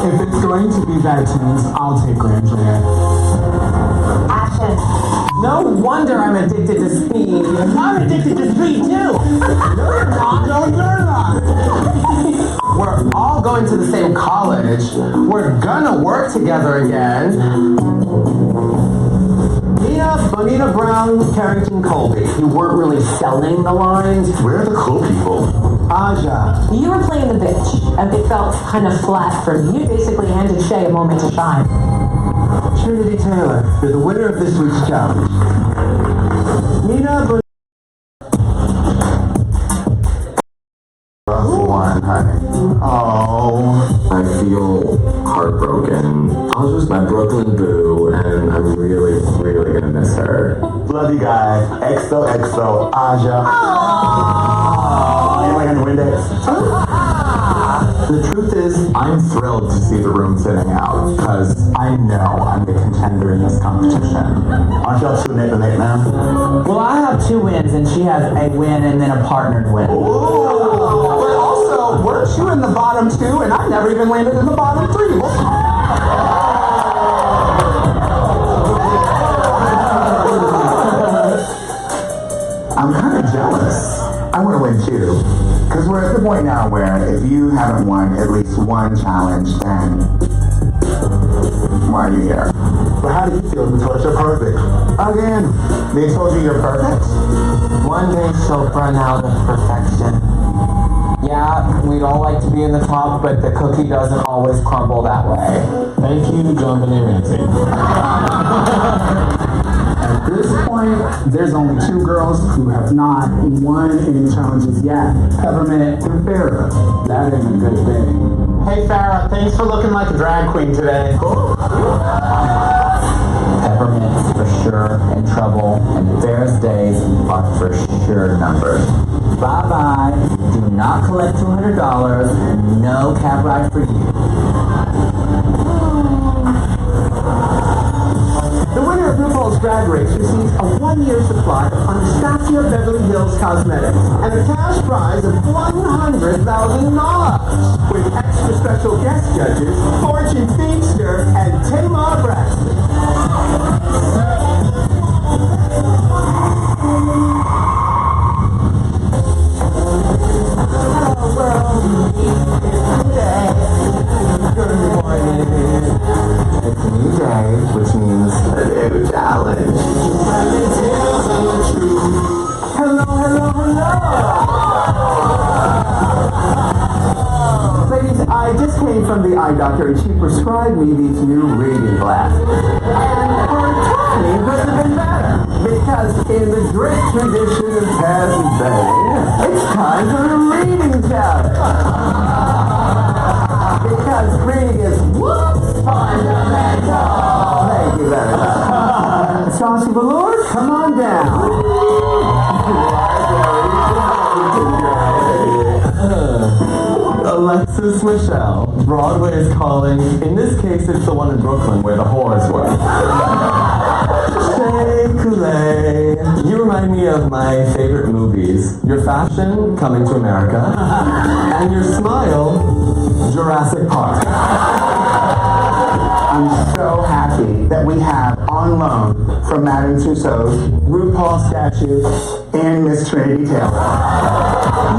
If it's going to be bad tunes, I'll take Grand Juliet. Action. No wonder I'm addicted to speed. I'm addicted to speed too. No, you're not. No, you're not. We're all going to the same college. We're gonna work together again. Bonita Brown, Carrington Colby. You weren't really selling the lines. Where are the cool people? Aja. You were playing the bitch, and it felt kind of flat for me. You basically handed Shay a moment to shine. Trinity Taylor, you're the winner of this week's challenge. Nina Bonita. Rough one, honey. Oh, I feel heartbroken. I was with my Brooklyn boo, and I'm really, really gonna miss her. Love you guys. XOXO, Aja. Anybody got the Windex? The truth is, I'm thrilled to see the room thinning out, because I know I'm the contender in this competition. Aren't y'all too neck to neck now? Well, I have 2 wins, and she has a win and then a partnered win. Ooh. But also, weren't you in the bottom 2, and I never even landed in the bottom 3. I'm kind of jealous. I want to win too. Because we're at the point now where if you haven't won at least one challenge, then why are you here? But how do you feel? You told us you're perfect. Again, they told you you're perfect? One day she'll run out of perfection. Yeah, we'd all like to be in the top, but the cookie doesn't always crumble that way. Thank you, John Benet Ramsey. At this point, there's only 2 girls who have not won any challenges yet. Peppermint and Farrah. That ain't a good thing. Hey Farrah, thanks for looking like a drag queen today. Peppermint's for sure in trouble, and Farrah's days are for sure numbered. Bye-bye. Do not collect $200. No cab ride for you. The winner of RuPaul's Drag Race receives a 1-year supply of Anastasia Beverly Hills Cosmetics and a cash prize of $100,000 with extra special guest judges, Fortune Feimster and Kimora Blac. It's a new day, which means a new challenge. Hello, hello, hello! Ladies, I just came from the eye doctor and she prescribed me these new reading glasses. And her timing couldn't have been better. Because in the great tradition of Pazzy Bay, it's time for a reading challenge. Because reading is fundamental. Thank you very much. Sasha Velour, come on down. Alexis Michelle, Broadway is calling. In this case, it's the one in Brooklyn where the whores were. Shea Coulee, you remind me of my favorite movies. Your fashion, Coming to America, and your smile, Jurassic Park. I'm so happy that we have on loan from Madame Tussauds RuPaul statue and Miss Trinity Taylor.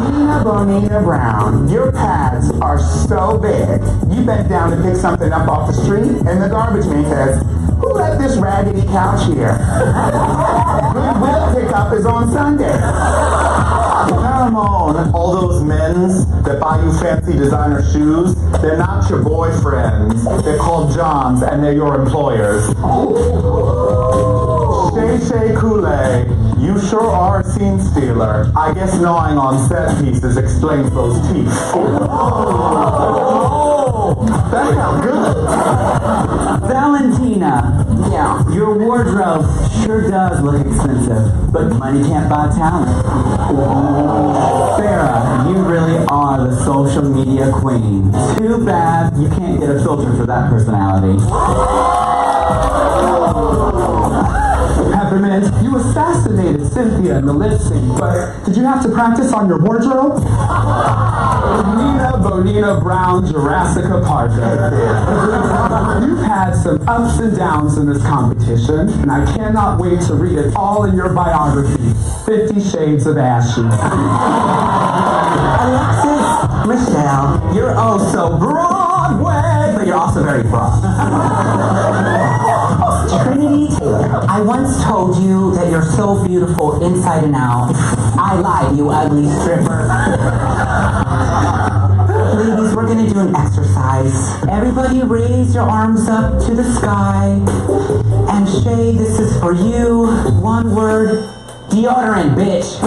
Nina Bonita Brown, your pads are so big, you bent down to pick something up off the street, and the garbage man says, who left this raggedy couch here? Goodwill pickup is on Sunday. Come on, all those men's that buy you fancy designer shoes, they're not your boyfriends. They're called Johns, and they're your employers. Shea Coulee, you sure are a scene stealer. I guess gnawing on set pieces explains those teeth. That felt good. Valentina, yeah, your wardrobe sure does look expensive, but money can't buy talent. Farrah, you really are the social media queen. Too bad you can't get a filter for that personality. Peppermint, you You assassinated Cynthia in the lip sync, but did you have to practice on your wardrobe? Nina Bonina Brown Jurassica Parker. You've had some ups and downs in this competition, and I cannot wait to read it all in your biography, 50 Shades of Ashy. Alexis, Michelle, you're oh so Broadway, but you're also very broad. Trinity Taylor, I once told you that you're so beautiful inside and out. I lied, you ugly stripper. Ladies, we're gonna do an exercise. Everybody raise your arms up to the sky. And Shay, this is for you. One word, deodorant, bitch.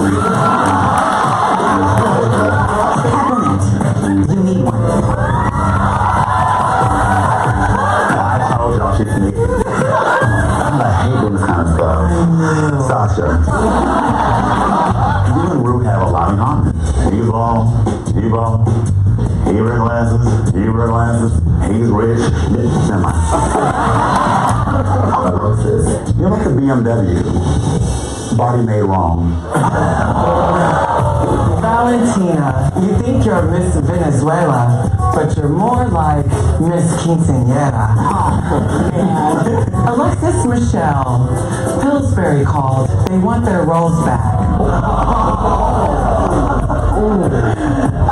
Peppermint, you need one. I told y'all she's sneaky. I hate this kind of stuff. Sasha, you and Ru have a lot in common. You ball. He wears glasses. He's rich. Never mind. You're like a BMW. Body made wrong. Valentina, you think you're Miss Venezuela, but you're more like Miss Quinceañera. Alexis, Michelle, Pillsbury called. They want their roles back.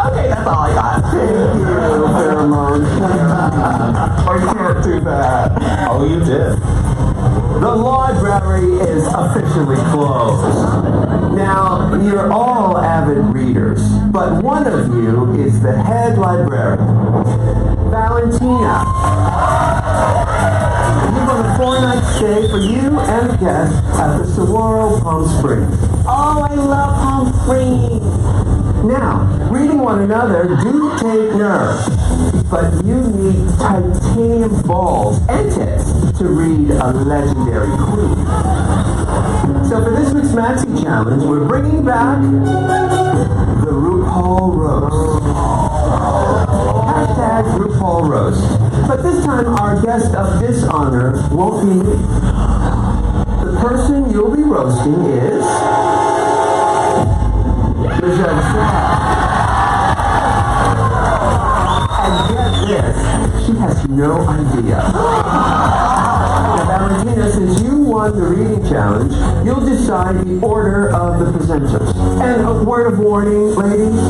Okay, that's all I got. Thank you, pheromones. I can't do that. Oh, you did. The library is officially closed. Now, you're all avid readers, but one of you is the head librarian. Valentina. We've got a 4-night stay for you and the guests at the Saguaro Palm Springs. Oh, I love Palm Springs. Now, reading one another do take nerves, but you need titanium balls and tits to read a legendary queen. So for this week's Maxi Challenge, we're bringing back the RuPaul Roast. Hashtag RuPaul Roast. But this time, our guest of dishonor won't be me. The person you'll be roasting is Michelle Visage. And get this, she has no idea. Now, Valentina, since you won the reading challenge, you'll decide the order of the presenters. And a word of warning, ladies,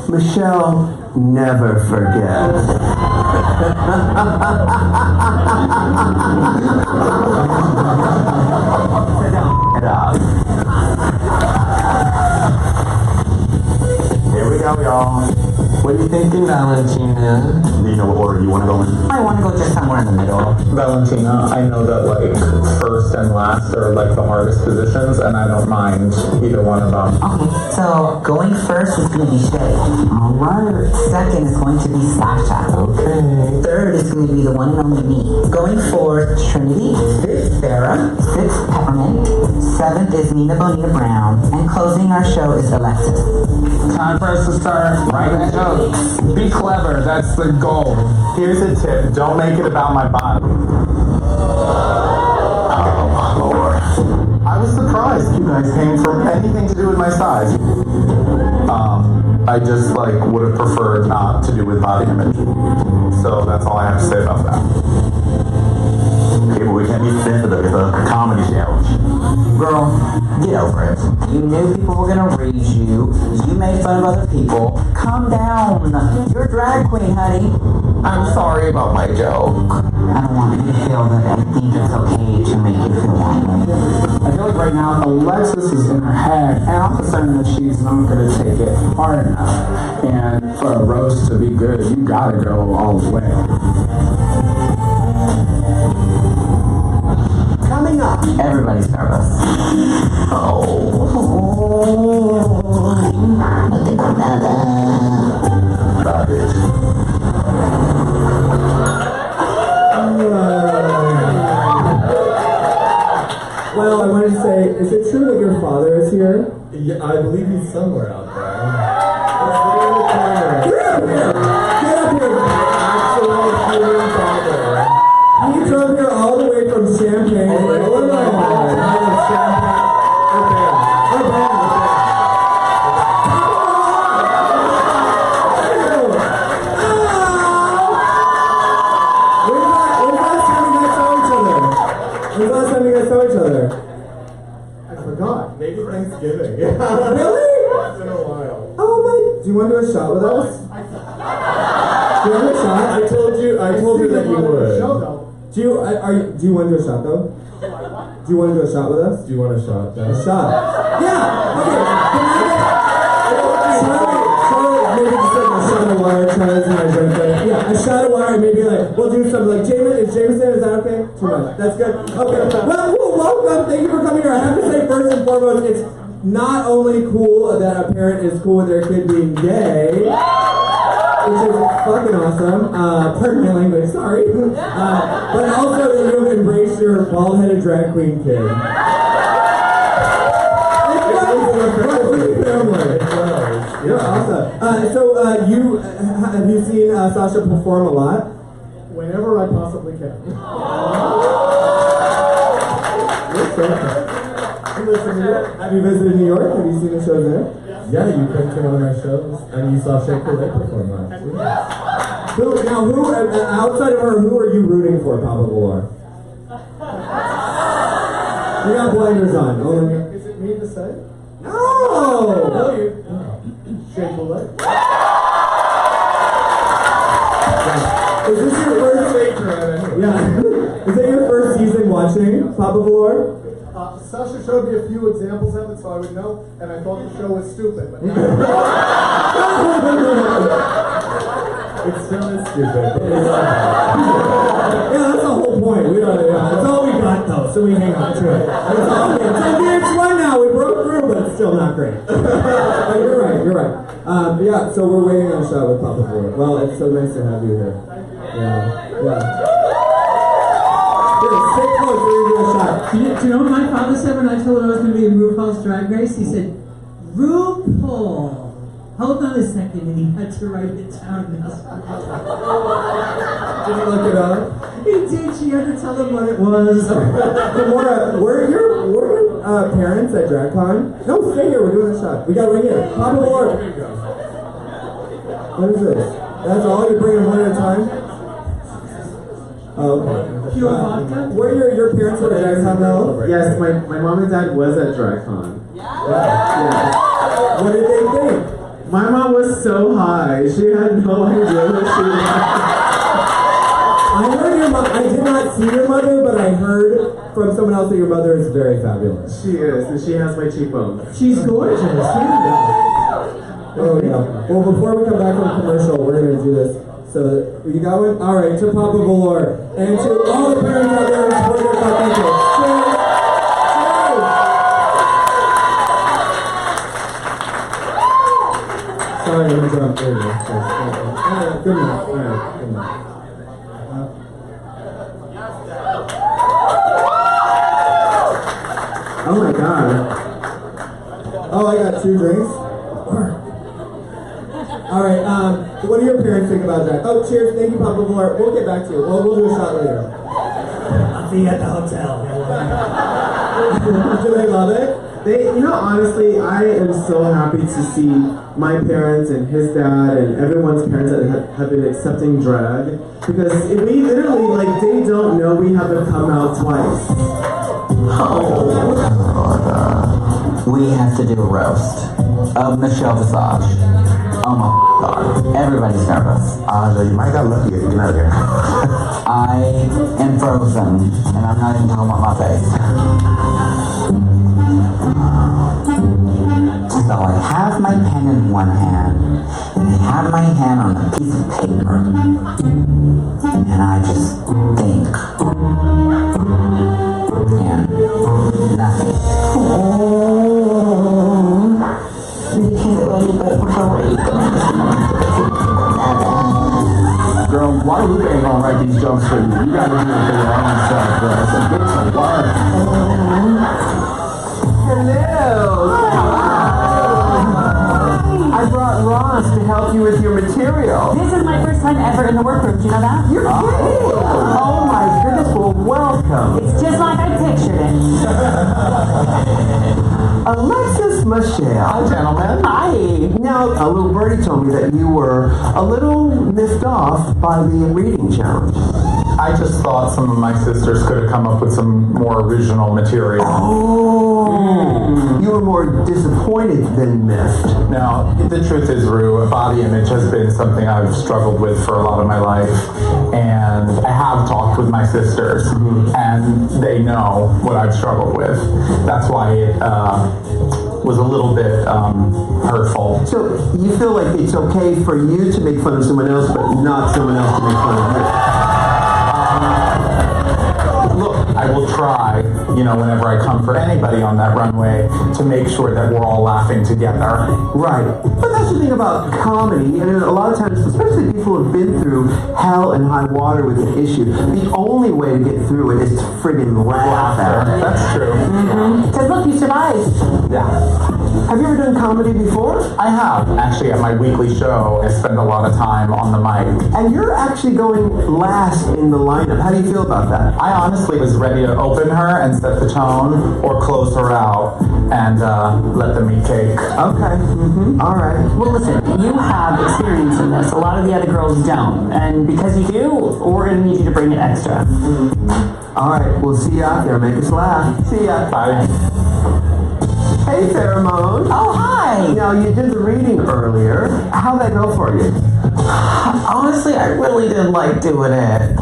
Michelle never forgets. Sit down. Get up. Here we go, y'all. What are you thinking, Valentina? Do you know what order you want to go in? I want to go just somewhere in the middle. Valentina, I know that like first and last are like the hardest positions, and I don't mind either one of them. Okay, so going first is going to be Shay. All right. Second is going to be Sasha. Okay. Third is going to be the one and only me. Going fourth, Trinity. Fifth, Sarah. Sixth, Peppermint. Seventh is Nina Bonita Brown. And closing our show is Alexis. Time for us to start writing jokes. Be clever, that's the goal. Here's a tip. Don't make it about my body. Oh, Lord. I was surprised you guys came from anything to do with my size. I just like would have preferred not to do with body image. So that's all I have to say about that. Okay, but we can't be sensitive. It's a comedy challenge. Girl, get over it. You knew people were gonna read you. You made fun of other people. Calm down. You're a drag queen, honey. I'm sorry about my joke. I don't want you to feel that I think it's okay to make you feel that way. I feel like right now Alexis is in her head, and I'm concerned that she's not going to take it hard enough. And for a roast to be good, you got to go all the way. Coming up, Everybody's nervous. Stop it. well, I want to say, is it true that your father is here? Yeah, I believe he's somewhere out there. Get up here, actual human father. He drove here all the way from Champaign, Illinois. forgot. Maybe Thanksgiving. Yeah. Really? It's been a while. Oh my! Do you want to do a shot with us? Do you want a shot? I told you that you would. Do you want to do a shot though? Do you want to do a shot with us? Do you want a shot? A shot? Yeah! Okay! Charlotte, maybe just like a shot of water, tries and I drink that. Yeah, a shot of water, maybe like, we'll do something like, Jameson, is that okay? Too much. That's good? Okay. Well, welcome. Thank you for coming here. I have to say, first and foremost, it's not only cool that a parent is cool with their kid being gay, which is fucking awesome. Pardon my language, sorry. But also that you have embraced your bald-headed drag queen kid. You're awesome. Have you seen Sasha perform a lot? Whenever I possibly can. Have you visited New York? Have you seen the shows there? Yeah, you came to one of my shows, and you saw Shake the Lake perform last week. Who outside of her, who are you rooting for, Papa Velour? You got blinders on. Is it me to say? No! No, you. Shake the Lake. Is this your first? Yeah. Is that your first season watching Papa Velour? Sasha showed me a few examples of it, so I would know, and I thought the show was stupid. But it still is stupid. Yeah, that's the whole point. That's all we got though, so we hang on to it. That's all. It's on VH1 now. We broke through, but it's still not great. You're right. Yeah, so we're waiting on a shot with Papa Velour. Well, it's so nice to have you here. Yeah. Here, sit close. We're gonna do a shot. Do you know what my father said when I told him I was going to be in RuPaul's Drag Race? He said, RuPaul. Hold on a second, and he had to write it down. Did you look it up? He did. She had to tell him what it was. Kimora, were your parents at DragCon? No, stay here. We're doing a shot. We got right here. Papa Velour. What is this? That's all? You're bringing one at a time? Oh, okay. Pure vodka? Were your parents at DragCon though? Yes, my mom and dad was at DragCon. Yeah. What did they think? My mom was so high, she had no idea what she was. I heard your mom. I did not see your mother, but I heard from someone else that your mother is very fabulous. She is, and she has my cheekbones. She's gorgeous. Oh yeah. Well, before we come back from the commercial, we're gonna do this. So you got one? All right. To Papa Velour and to all the parents out there who support their country. Sorry, I'm drunk. There you go. Good enough. All right. Good enough. Oh my god. Oh, I got 2 drinks. All right. What do your parents think about that? Oh, cheers. Thank you, Papa Velour. We'll get back to you. We'll do a shot later. I'll see you at the hotel. Do they love it? Honestly, I am so happy to see my parents and his dad and everyone's parents that have been accepting drag, because we literally, they don't know we haven't come out twice. We have to do a roast of Michelle Visage. Oh my god, everybody's nervous. You might got lucky if you get out of here. I am frozen, and I'm not even talking about my face. So I have my pen in one hand, and I have my hand on a piece of paper, and I just think, and nothing. You can't let me better Girl, why are we gonna write these jokes for you? You gotta do it for your own self, girl. So get some work. Hello! I brought Ross to help you with your material. This is my first time ever in the workroom. Do you know that? You're kidding! Oh my goodness, well, welcome. It's just like I pictured it. Alexis Michelle. Hi, gentlemen. Hi. Now, a little birdie told me that you were a little miffed off by the reading challenge. I just thought some of my sisters could have come up with some more original material. Oh. disappointed than miffed? Now, the truth is, Rue, body image has been something I've struggled with for a lot of my life. And I have talked with my sisters, and they know what I've struggled with. That's why it was a little bit hurtful. So you feel like it's okay for you to make fun of someone else, but not someone else to make fun of you? Look, I will try, whenever I come for anybody on that runway, to make sure that we're all laughing together. Right. But that's the thing about comedy, and a lot of times, especially people who have been through hell and high water with an issue, the only way to get through it is to friggin' laugh at it. That's true. Because look, you survived. Yeah. Have you ever done comedy before? I have. Actually, at my weekly show, I spend a lot of time on the mic. And you're actually going last in the lineup. How do you feel about that? I honestly was ready to open her and set the tone, or close her out and let them eat cake. Okay. All right. Well, listen, you have experience in this. A lot of the other girls don't. And because you do, we're going to need you to bring it extra. All right. We'll see you out there. Make us laugh. See ya. Bye. Hey, Pheromone. Oh, hi. Now, you did the reading earlier. How'd that go for you? Honestly, I really didn't like doing it.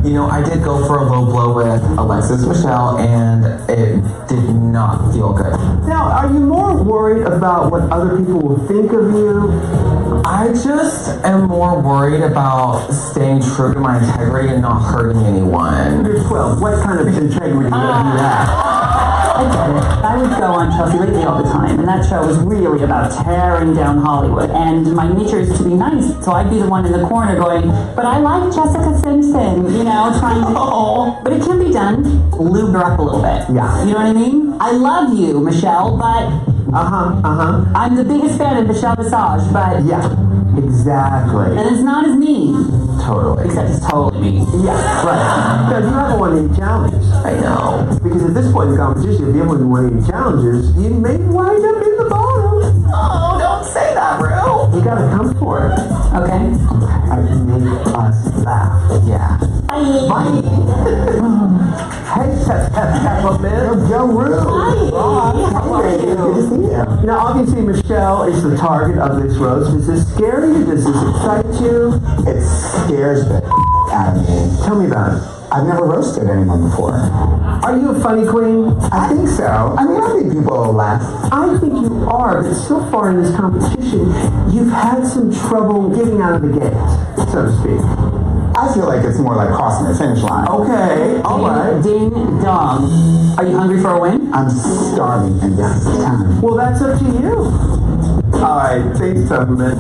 I did go for a low blow with Alexis Michelle, and it did not feel good. Now, are you more worried about what other people will think of you? I just am more worried about staying true to my integrity and not hurting anyone. You're 12. What kind of integrity do you have? I get it. I would go on Chelsea Lately all the time, and that show was really about tearing down Hollywood. And my nature is to be nice, so I'd be the one in the corner going, but I like Jessica Simpson, trying to... But it can be done. Lube her up a little bit. Yeah. You know what I mean? I love you, Michelle, but... I'm the biggest fan of Michelle Visage, but... Yeah, exactly. And it's not as mean. Totally. Except it's totally mean. Yeah, right. Because you have a one-in challenge. I know. Because at this point in the competition, if you have one-in challenges, you may wind up in the bottom. Oh, don't say that, Rue. You gotta come for it. Okay. Make us laugh. Yeah. Bye. Hey, Peppermint. Yo, Rue. Hi. Good to see you. Now, obviously, Michelle is the target of this roast. Is this scary? Does this excite you? It scares the out of me. Tell me about it. I've never roasted anyone before. Are you a funny queen? I think so. I think people will laugh. I think you are, but so far in this competition, you've had some trouble getting out of the gate, so to speak. I feel like it's more like crossing the finish line. Okay, all right. Ding dong. Are you hungry for a win? I'm starving and this is time. Well, that's up to you. All right, thanks, Peppermint.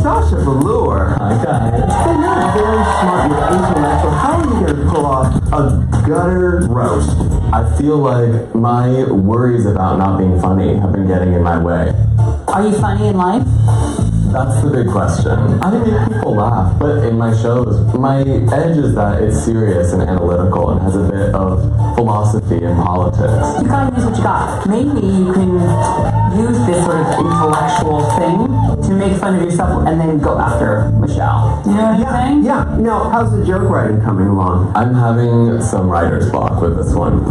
Sasha Velour. Hi, guys. So you're very smart, you're intellectual. How are you going to pull off a gutter roast? I feel like my worries about not being funny have been getting in my way. Are you funny in life? That's the big question. I make people laugh, but in my shows, my edge is that it's serious and analytical and has a bit of philosophy and politics. You gotta use what you got. Maybe you can use this sort of intellectual thing to make fun of yourself and then go after Michelle. You know what I'm saying? Yeah. Now, how's the joke writing coming along? I'm having some writer's block with this one.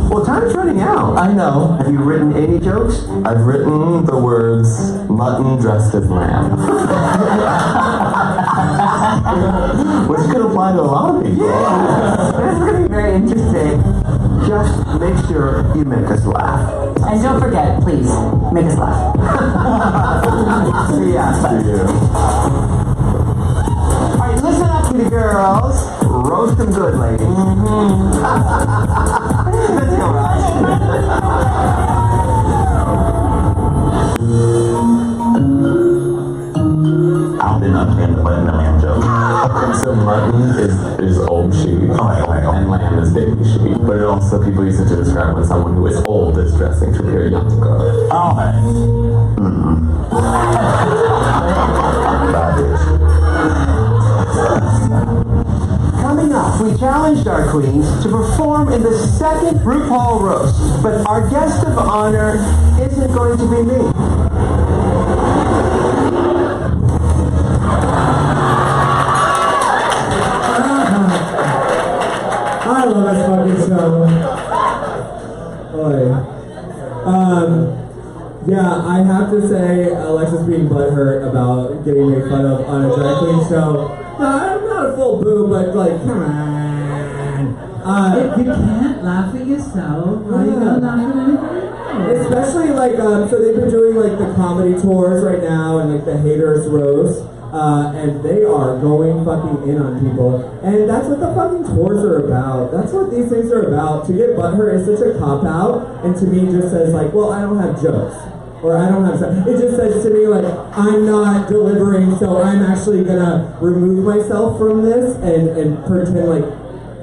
Well, time's running out. I know. Have you written any jokes? I've written the words mutton dressed as lamb. Which could apply to a lot of people. That's going to be very interesting. Just make sure you make us laugh. And don't forget, please, make us laugh. See ya. See you. All right, listen up, kitty girls. Roast them good, ladies. Let's go, Raj. I'll be not playing the button the lamb joke. So mutton is old sheep, and lamb is baby sheep. But it also, people use it to describe when someone who is old is dressing to appear younger. Coming up, we challenged our queens to perform in the second RuPaul roast, but our guest of honor isn't going to be me. I love this fucking show. Boy. Yeah, I have to say, Alexis being butthurt about getting made fun of on a drag queen show. No, I'm not a full boo, but like, come on. You can't laugh at yourself. Why you gonna laugh at anybody else? Especially like, so they've been doing like the comedy tours right now and like the haters roast. And they are going fucking in on people. And that's what the fucking tours are about. That's what these things are about. To get butthurt is such a cop-out, and to me just says like, well, I don't have jokes. Or I don't have stuff. It just says to me like, I'm not delivering, so I'm actually gonna remove myself from this and pretend like,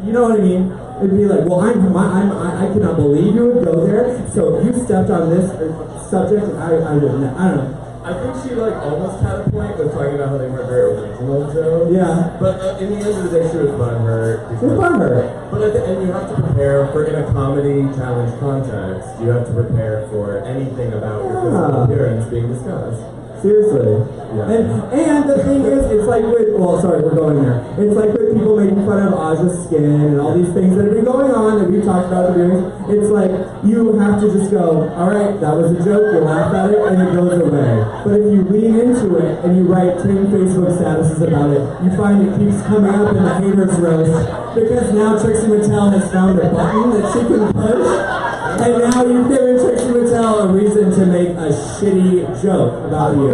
you know what I mean? It'd be like, well, I cannot believe you would go there, so you stepped on this subject, and I wouldn't. I don't know. I think she like almost had a point with talking about how they weren't very original jokes. Yeah. But in the end of the day, she was butthurt. She was butthurt. But at the end, you have to prepare for, in a comedy challenge context, you have to prepare for anything about your physical appearance being discussed. Seriously. Yeah. And the thing is, it's like with, well, sorry, we're going there. It's like with people making fun of Aja's skin and all these things that have been going on that we've talked about the viewings. It's like, you have to just go, all right, that was a joke, you laugh at it, and it goes away. But if you lean into it and you write 10 Facebook statuses about it, you find it keeps coming up in the haters roast because now Trixie Mattel has found a button that she can push. And now you've given Trixie Mattel a reason to make a shitty joke about you.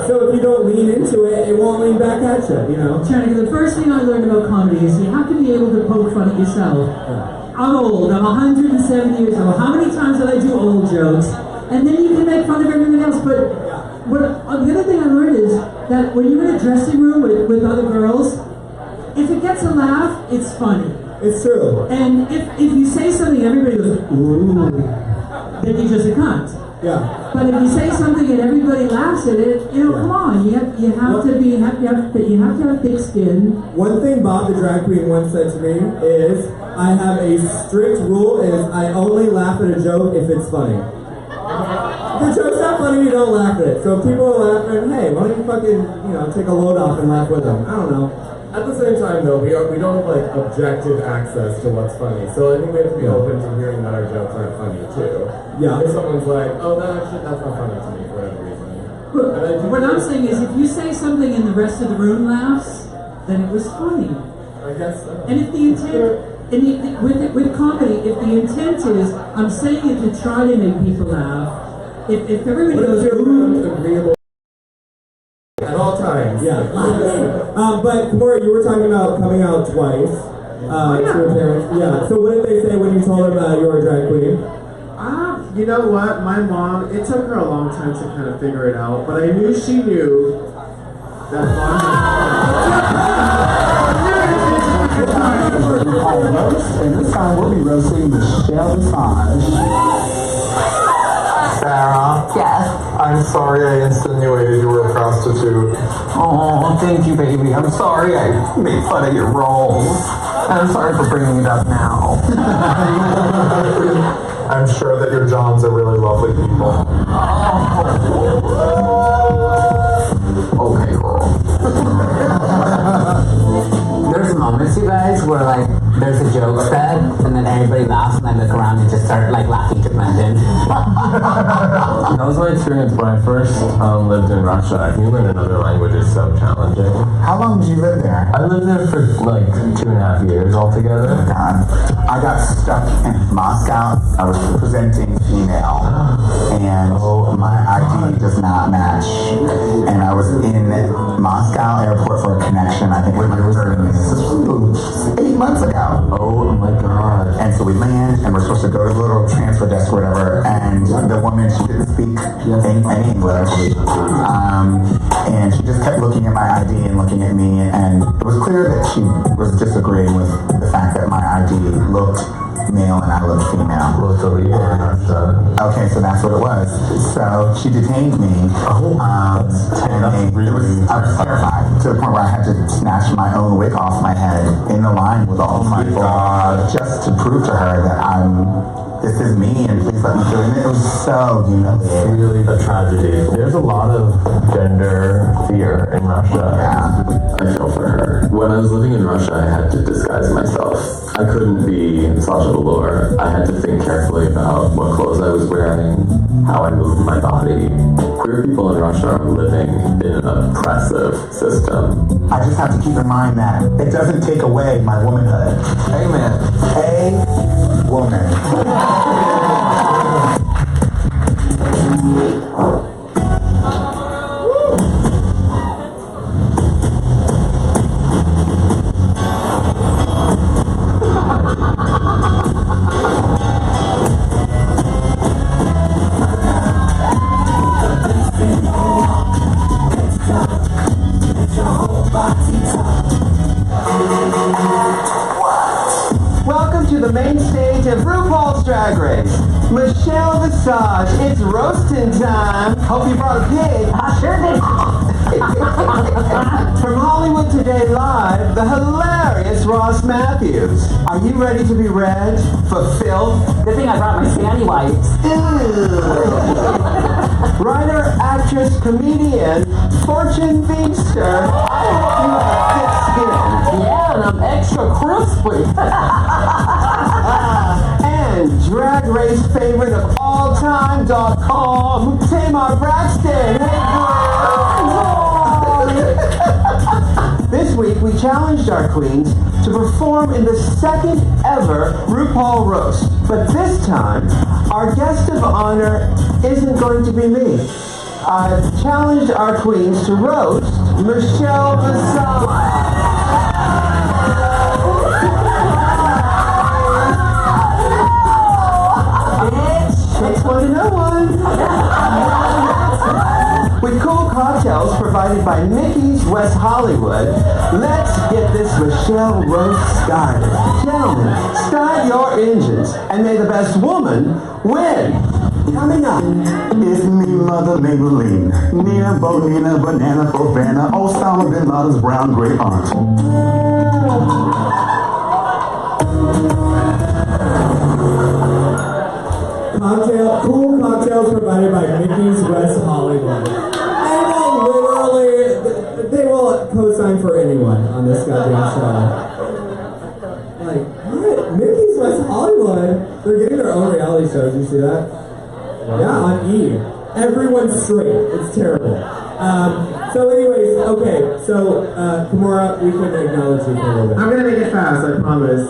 So if you don't lean into it, it won't lean back at you, you know? Trannika, the first thing I learned about comedy is you have to be able to poke fun at yourself. I'm old, I'm 170 years old. How many times did I do old jokes? And then you can make fun of everything else. But the other thing I learned is that when you're in a dressing room with other girls, if it gets a laugh, it's funny. It's true. And if you say something, everybody goes, ooh, then you're just a cunt. Yeah. But if you say something and everybody laughs at it, you know, come on, you have to have thick skin. One thing Bob the drag queen once said to me is, I have a strict rule is I only laugh at a joke if it's funny. If the joke's not funny, you don't laugh at it. So if people are laughing, hey, why don't you fucking, take a load off and laugh with them? I don't know. At the same time, though, we don't have like objective access to what's funny. So I think we have to be open to hearing that our jokes aren't funny too. Yeah. If someone's like, oh, that's not funny to me for whatever reason. What I'm saying is, if you say something and the rest of the room laughs, then it was funny. I guess so. And if the intent, with comedy, if the intent is, I'm saying it to try to make people laugh, if everybody goes, ooh, agreeable at all times. Yeah. But Kimora, you were talking about coming out twice to your parents. Yeah. So what did they say when you told them you were a drag queen? You know what? My mom, it took her a long time to kind of figure it out, but I knew she knew that and this time we'll be roasting Michelle Visage. Sarah? Yes. I'm sorry I insinuated you were a prostitute. Oh, thank you, baby. I'm sorry I made fun of your roles. I'm sorry for bringing it up now. I'm sure that your Johns are really lovely people. Okay, girl. There's moments, you guys, where like there's a joke said, and then everybody laughs, and I look around and just start like laughing to Brendan. That was my experience when I first lived in Russia. Humor in another language is so challenging. How long did you live there? I lived there for like 2.5 years altogether. God. I got stuck in Moscow. I was presenting female, and my ID does not match. And I was in Moscow airport for a connection, I think, with my reserving. This was 8 months ago. Oh my god. And so we land, and we're supposed to go to the little transfer desk or whatever, and the woman, she didn't speak any English. And she just kept looking at my ID and looking at me, and it was clear that she was disagreeing with the fact that my ID looked male and I looked female. Okay, so that's what it was. So she detained me. I was terrified to the point where I had to snatch my own wig off my head in the line with all these people just to prove to her that I'm this is me and please let me through. And it was so humiliating. Really a tragedy. There's a lot of gender fear in Russia. Yeah. I feel for her. When I was living in Russia, I had to disguise myself. I couldn't be Sasha Velour. I had to think carefully about what clothes I was wearing, how I moved my body. Queer people in Russia are living in an oppressive system. I just have to keep in mind that it doesn't take away my womanhood. Amen. A woman. Welcome to the main stage of RuPaul's Drag Race. Michelle Visage, it's roasting time. Hope you brought a pig. I sure did. From Hollywood Today Live, the hilarious Ross Matthews. Are you ready to be read for filth? Good thing I brought my sandy wipes. Writer, actress, comedian, fortune feaster. You have thick skin. Yeah, and I'm extra crispy. And Drag Race favorite of all time.com, Tamar Braxton. Hey, girl. This week we challenged our queens to perform in the second ever RuPaul roast. But this time, our guest of honor isn't going to be me. I've challenged our queens to roast Michelle Visage. It's 101. With cool cocktails provided by Mickey's West Hollywood, let's get this Michelle roast started. Gentlemen, start your engines, and may the best woman win. Coming up. It's me, Mother Maybelline. Nina, Bonina, Banana, Bobana, Osama Bin Laden's brown great aunt. Cool cocktails provided by Mickey's West Hollywood. And they will co-sign for anyone on this goddamn show. Like, what? Mickey's West Hollywood? They're getting their own reality shows, you see that? Yeah, on E! Everyone's straight. It's terrible. So anyways, okay, so Kimora, we can acknowledge you for a little bit. I'm gonna make it fast, I promise.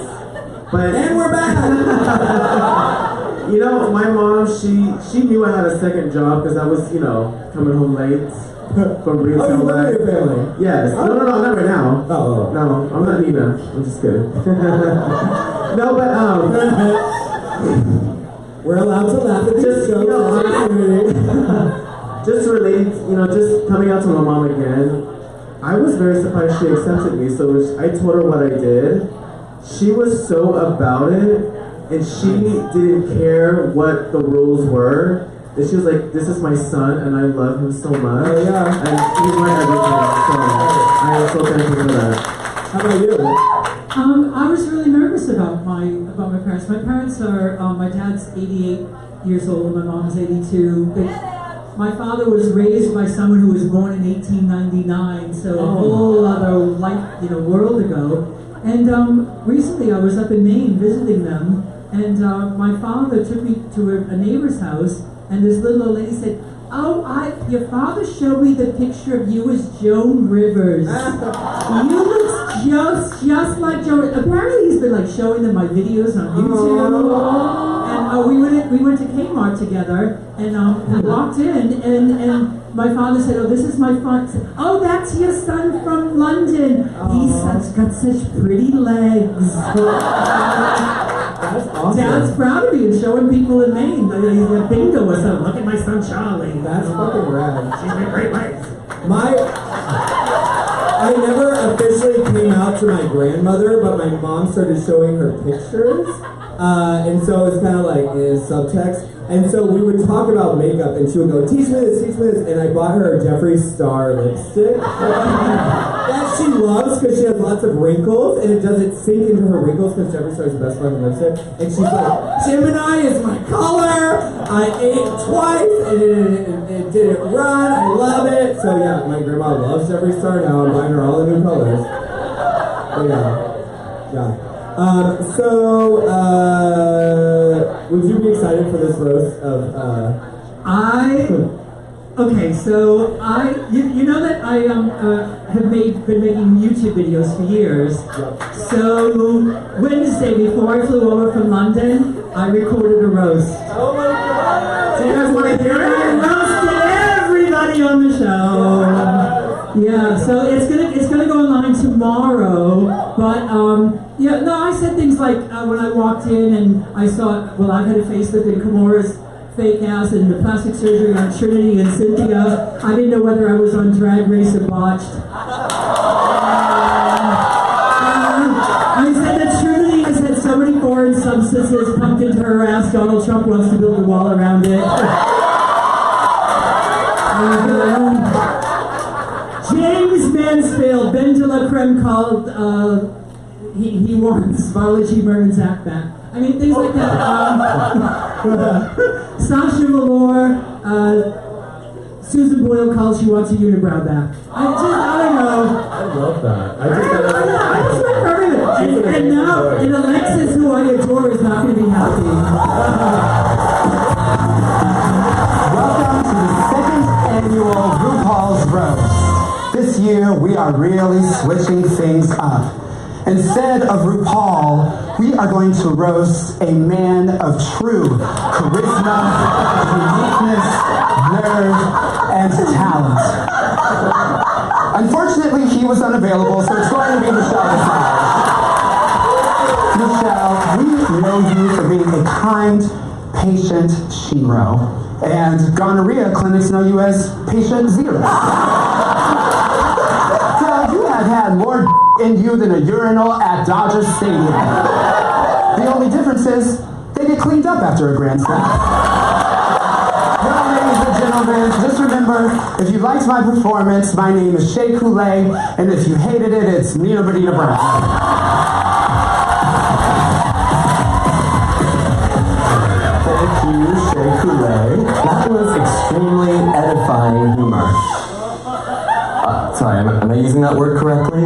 But And we're back! you know, my mom, she knew I had a second job because I was, coming home late from retail. Oh, you live with your family? Yes. Oh. No, not right now. Oh. No, I'm not Nina. I'm just kidding. No, but we're allowed to laugh at just, just related, just coming out to my mom again, I was very surprised she accepted me. So I told her what I did. She was so about it, and she didn't care what the rules were. And she was like, this is my son, and I love him so much. Oh, yeah. And he's my everything. So I am so thankful for that. How about you? I was really nervous about my parents. My parents are my dad's 88 years old, my mom's 82. But my father was raised by someone who was born in 1899, so a whole other world ago. And recently I was up in Maine visiting them, and my father took me to a neighbor's house, and this little old lady said, your father showed me the picture of you as Joan Rivers. You look just like Joan. Apparently he's been showing them my videos on YouTube. And we went to Kmart together, and we walked in, and my father said, this is my son. Said, that's your son from London. He's got such pretty legs. That's awesome. Dad's proud of me and showing people in Maine. He's a bingo or something. Look at my son Charlie. That's fucking rad. She's got great legs. I never officially came out to my grandmother, but my mom started showing her pictures. And so it's kind of like in subtext. And so we would talk about makeup, and she would go, teach me this, and I bought her a Jeffree Star lipstick that she loves because she has lots of wrinkles, and it doesn't sink into her wrinkles because Jeffree Star is the best fucking lipstick. And she's like, Gemini is my color, I ate twice, and it didn't run, I love it. So yeah, my grandma loves Jeffree Star now, I'm buying her all the new colors. But yeah. Would you be excited for this roast of, Okay, so you know that I have been making YouTube videos for years. So Wednesday, before I flew over from London, I recorded a roast. oh my god! Do you guys want to hear I it? roasted everybody on the show. Yeah, so it's gonna go online tomorrow. But I said things like when I walked in and I saw, I've had a facelift in Kimora's fake ass and the plastic surgery on Trinity and Cynthia. I didn't know whether I was on Drag Race or Botched. I said that Trinity has had so many foreign substances pumped into her ass, Donald Trump wants to build a wall around it. James Mansfield, Ben de la Creme called, he wants Marla G. Merman's act back. I mean, things like that. Sasha Velour, Susan Boyle calls she wants a unibrow back. I don't know. I love that. I just heard of it. And now, Alexis, who I adore, is not going to be happy. Welcome to the second annual RuPaul's Roast. This year, we are really switching things up. Instead of RuPaul, we are going to roast a man of true charisma, uniqueness, nerve, and talent. Unfortunately, he was unavailable, so it's going to be Michelle Visage. Michelle, we know you for being a kind, patient shero, and gonorrhea clinics know you as patient zero. So you have had more in you than a urinal at Dodger Stadium. The only difference is they get cleaned up after a grand slam. Well, ladies and gentlemen, just remember, if you liked my performance, my name is Shea Coulee, and if you hated it, it's Nina Bonita Brown. Thank you, Shea Coulee. That was extremely edifying humor. Sorry, am I using that word correctly?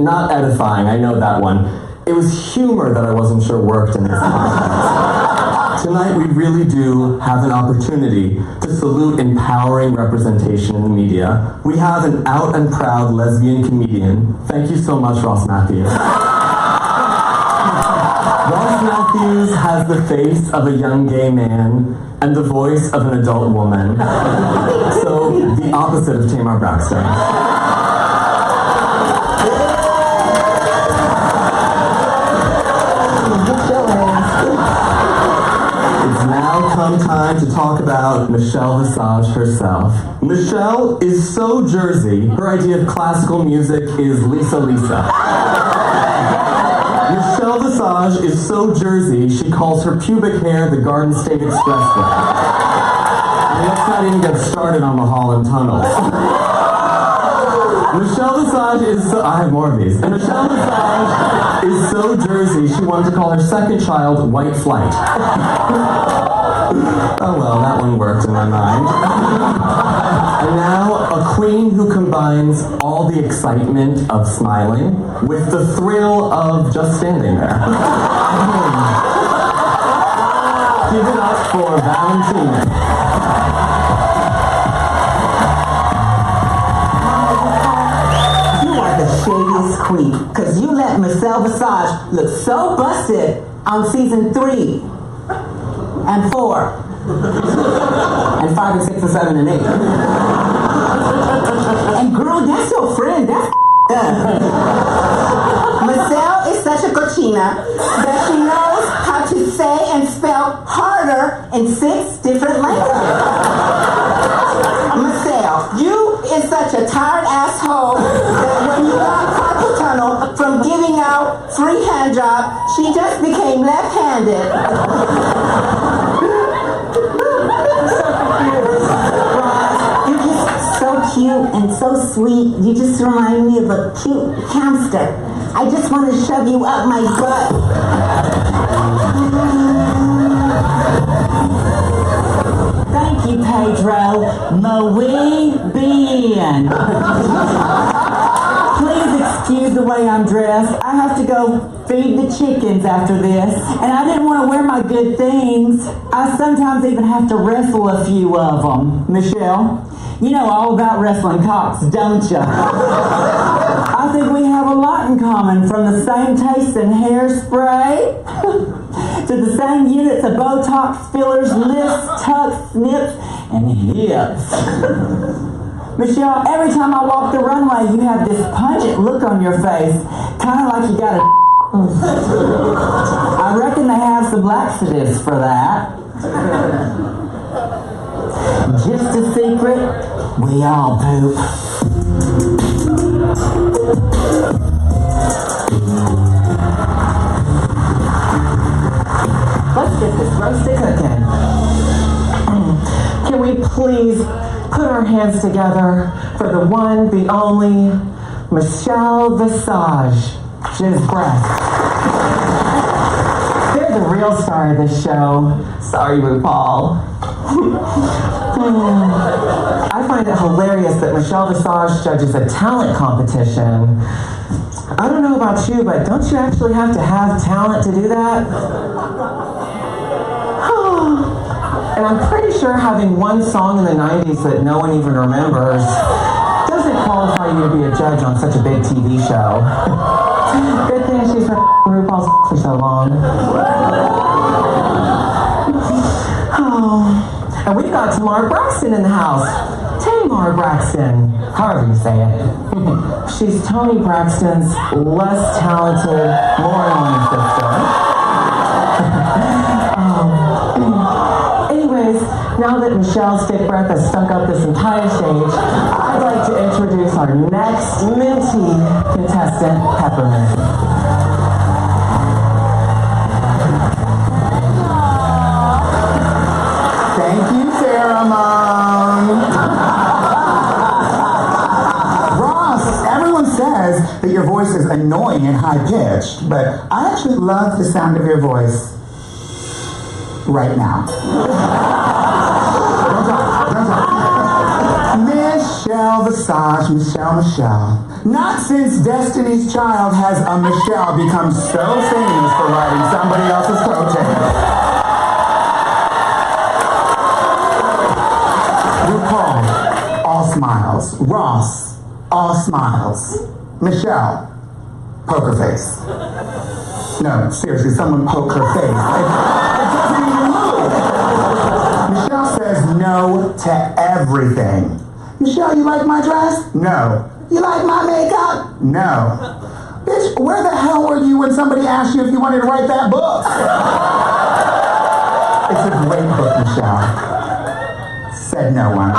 Not edifying, I know that one. It was humor that I wasn't sure worked in this context. Tonight we really do have an opportunity to salute empowering representation in the media. We have an out and proud lesbian comedian. Thank you so much, Ross Matthews. Ross Matthews has the face of a young gay man and the voice of an adult woman. So, the opposite of Tamar Braxton. It's now come time to talk about Michelle Visage herself. Michelle is so Jersey, her idea of classical music is Lisa Lisa. Michelle Visage is so Jersey, she calls her pubic hair the Garden State Expressway. And let's not even get started on the Holland tunnels. Michelle Visage is so... I have more of these. And Michelle Visage is so Jersey, she wanted to call her second child White Flight. Oh well, that one worked in my mind. And now, a queen who combines all the excitement of smiling with the thrill of just standing there. Give it up for Valentina. You are the shadiest queen, because you let Michelle Visage look so busted on season 3 and 4 and 5 and 6 and 7 and 8. And girl, that's your friend. That's Michelle is such a cochina that she knows how to say and spell harder in 6 different languages. Michelle, you is such a tired asshole that when you got carpal tunnel from giving out free hand job, she just became left-handed. sweet. You just remind me of a cute hamster. I just want to shove you up my butt. Thank you, Pedro. Muy bien. Please excuse the way I'm dressed. I have to go feed the chickens after this. And I didn't want to wear my good things. I sometimes even have to wrestle a few of them. Michelle, you know all about wrestling cocks, don't you? I think we have a lot in common, from the same taste in hairspray to the same units of Botox, fillers, lips, tucks, snips, and hips. Michelle, every time I walk the runway, you have this pungent look on your face, kind of like you got a I reckon they have some laxatives for that. Just a secret, we all poop. Let's get this roasted cooking. Can we please put our hands together for the one, the only, Michelle Visage. Jizz breath. They're the real star of this show. Sorry, RuPaul. I find it hilarious that Michelle Visage judges a talent competition. I don't know about you, but don't you actually have to have talent to do that? And I'm pretty sure having one song in the 90s that no one even remembers doesn't qualify you to be a judge on such a big TV show. Good thing she's been RuPaul's for so long. Oh, and we've got Kimora Braxton in the house. Tamar Braxton, however you say it. She's Toni Braxton's less talented, more annoying sister. Anyways, now that Michelle's thick breath has stunk up this entire stage, I'd like to introduce our next minty contestant, Peppermint. Thank you, Pheromone. Ross, everyone says that your voice is annoying and high-pitched, but I actually love the sound of your voice right now. Don't talk. Michelle Visage, Michelle. Not since Destiny's Child has a Michelle become so famous for riding somebody else's coattails. RuPaul, all smiles. Ross, all smiles. Michelle, poker face. No, seriously, someone poke her face. It doesn't even move. Michelle says no to everything. Michelle, you like my dress? No. You like my makeup? No. Bitch, where the hell were you when somebody asked you if you wanted to write that book? It's a great book, Michelle. Said no one.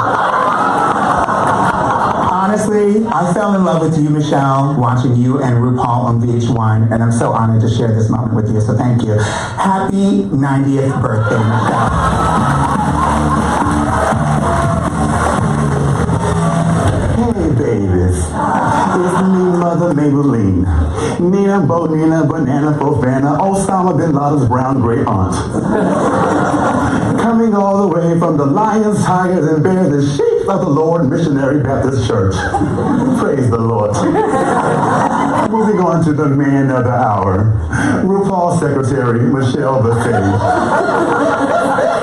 Honestly, I fell in love with you, Michelle, watching you and RuPaul on VH1, and I'm so honored to share this moment with you, so thank you. Happy 90th birthday, Michelle. Hey, babies. It's me, Mother Maybelline. Nina, Bonina, Banana, Fofana, Osama Bin Laden's brown great aunt. Coming all the way from the lions, tigers, and bears, the sheep of the Lord Missionary Baptist Church. Praise the Lord. Moving on to the man of the hour, RuPaul's secretary, Michelle Visage.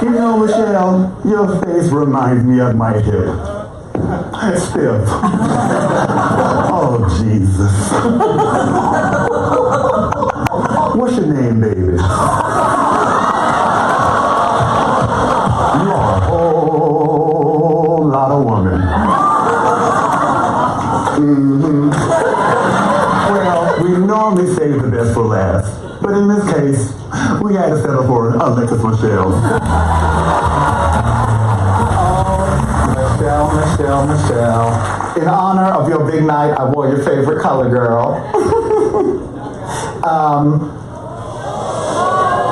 You know, Michelle, your face reminds me of my hip. Stiff. Oh, Jesus. What's your name, baby? You are a whole lot of woman. Mm-hmm. Well, we normally save the best for last, but in this case, we had to settle for Alexis Michelle. Michelle. In honor of your big night, I wore your favorite color, girl.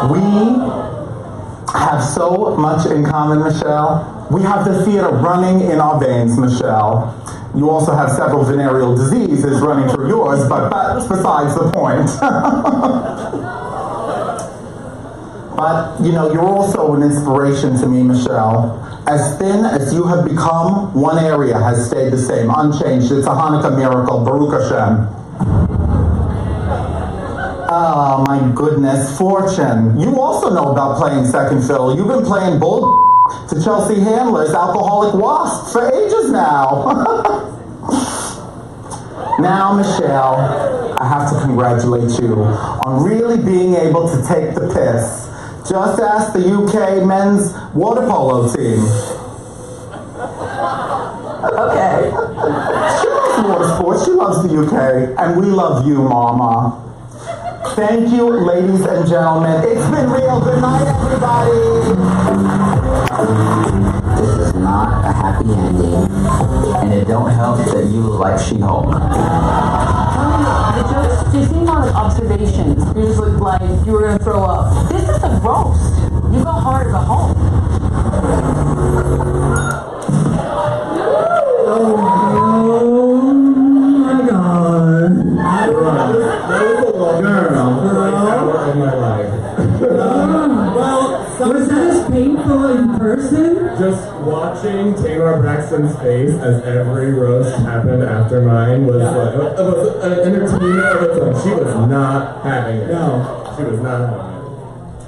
We have so much in common, Michelle. We have the theater running in our veins, Michelle. You also have several venereal diseases running through yours, but that's besides the point. But, you know, you're also an inspiration to me, Michelle. As thin as you have become, one area has stayed the same, unchanged. It's a Hanukkah miracle, Baruch Hashem. Oh, my goodness, Fortune. You also know about playing second fiddle. You've been playing bull to Chelsea Handler's Alcoholic Wasp for ages now. Now, Michelle, I have to congratulate you on really being able to take the piss. Just ask the UK men's water polo team. Okay. She loves water sports. She loves the UK. And we love you, Mama. Thank you, ladies and gentlemen. It's been real. Good night, everybody. This is not a happy ending, and it don't help that you look like She-Hulk. The jokes just seem like observations. You just look like you were gonna throw up. This is a roast. You go hard at home. Oh my god. That was a long girl. In my life. Well, Was that as painful in person? Just watching Tamar Braxton's face as every roast happened after mine was like, it was an entertainment of its own. She was not having it. No. She was not having it.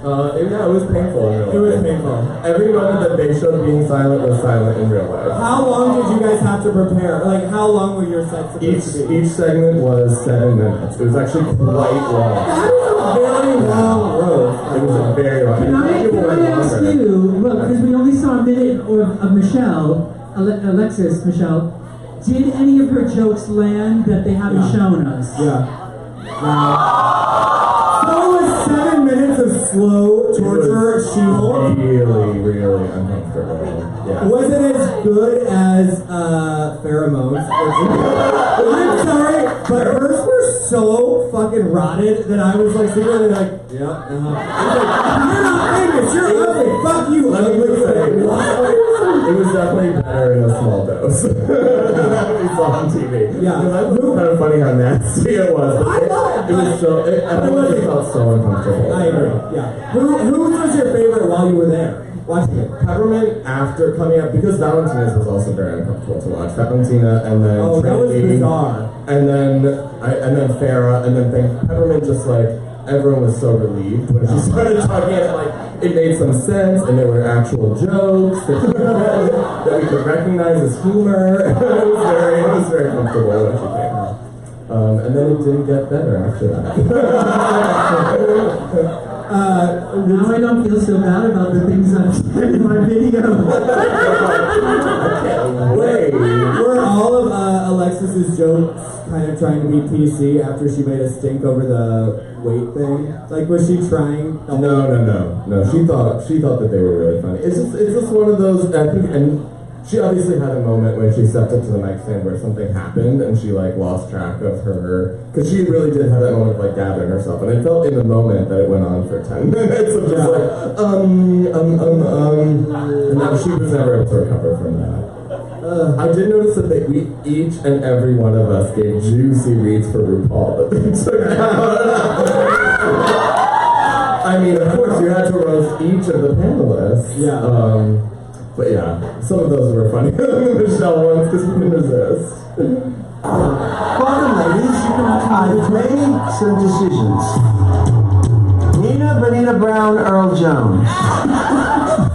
It was painful in real life. It was painful. Every moment that they showed being silent was silent in real life. How long did you guys have to prepare? Like, how long were your sets supposed to be? Each segment was 7 minutes. It was actually quite long. That is a very long roast. It was a very long. Can I ask you, look, because we only saw a minute of Michelle, Alexis Michelle, did any of her jokes land that they haven't shown us? Yeah. So it was 7 minutes of slow torture, She-Hulk. Really, really uncomfortable. Yeah. Was it as good as Pheromones? I'm sorry, but hers were so fucking rotted that I was like secretly like, yeah, You're not famous, you're ugly, fuck you. Let me just say, it was definitely better in a small dose. We saw on TV. Yeah. Because I thought it was kind of funny how nasty it was. But it was so, everyone just felt so uncomfortable. I agree, yeah. Who was your favorite while you were there? Watching it. Peppermint after coming up, because Valentina's was also very uncomfortable to watch. Valentina and then that was Trannika, bizarre. and then Farrah, and then Peppermint just like, everyone was so relieved when she started talking, and like it made some sense, and there were actual jokes that we could recognize as humor. It was very comfortable when she came. And then it didn't get better after that. Now I don't feel so bad about the things I've said in my video. Wait, were all of Alexis's jokes kind of trying to be PC after she made a stink over the weight thing? Like, was she trying? No. She thought that they were really funny. It's just one of those. I think, and she obviously had a moment when she stepped up to the mic stand where something happened and she like lost track of her, because she really did have that moment of like gathering herself, and I felt in the moment that it went on for 10 minutes of just like and then she was never able to recover from that. I did notice that each and every one of us gave juicy reads for RuPaul that they took out. I mean, of course, you had to roast each of the panelists. Yeah. But yeah, some of those were funny. The Michelle ones, because we couldn't resist. Welcome, ladies. I've made some decisions. Nina Bonita Brown Earl Jones.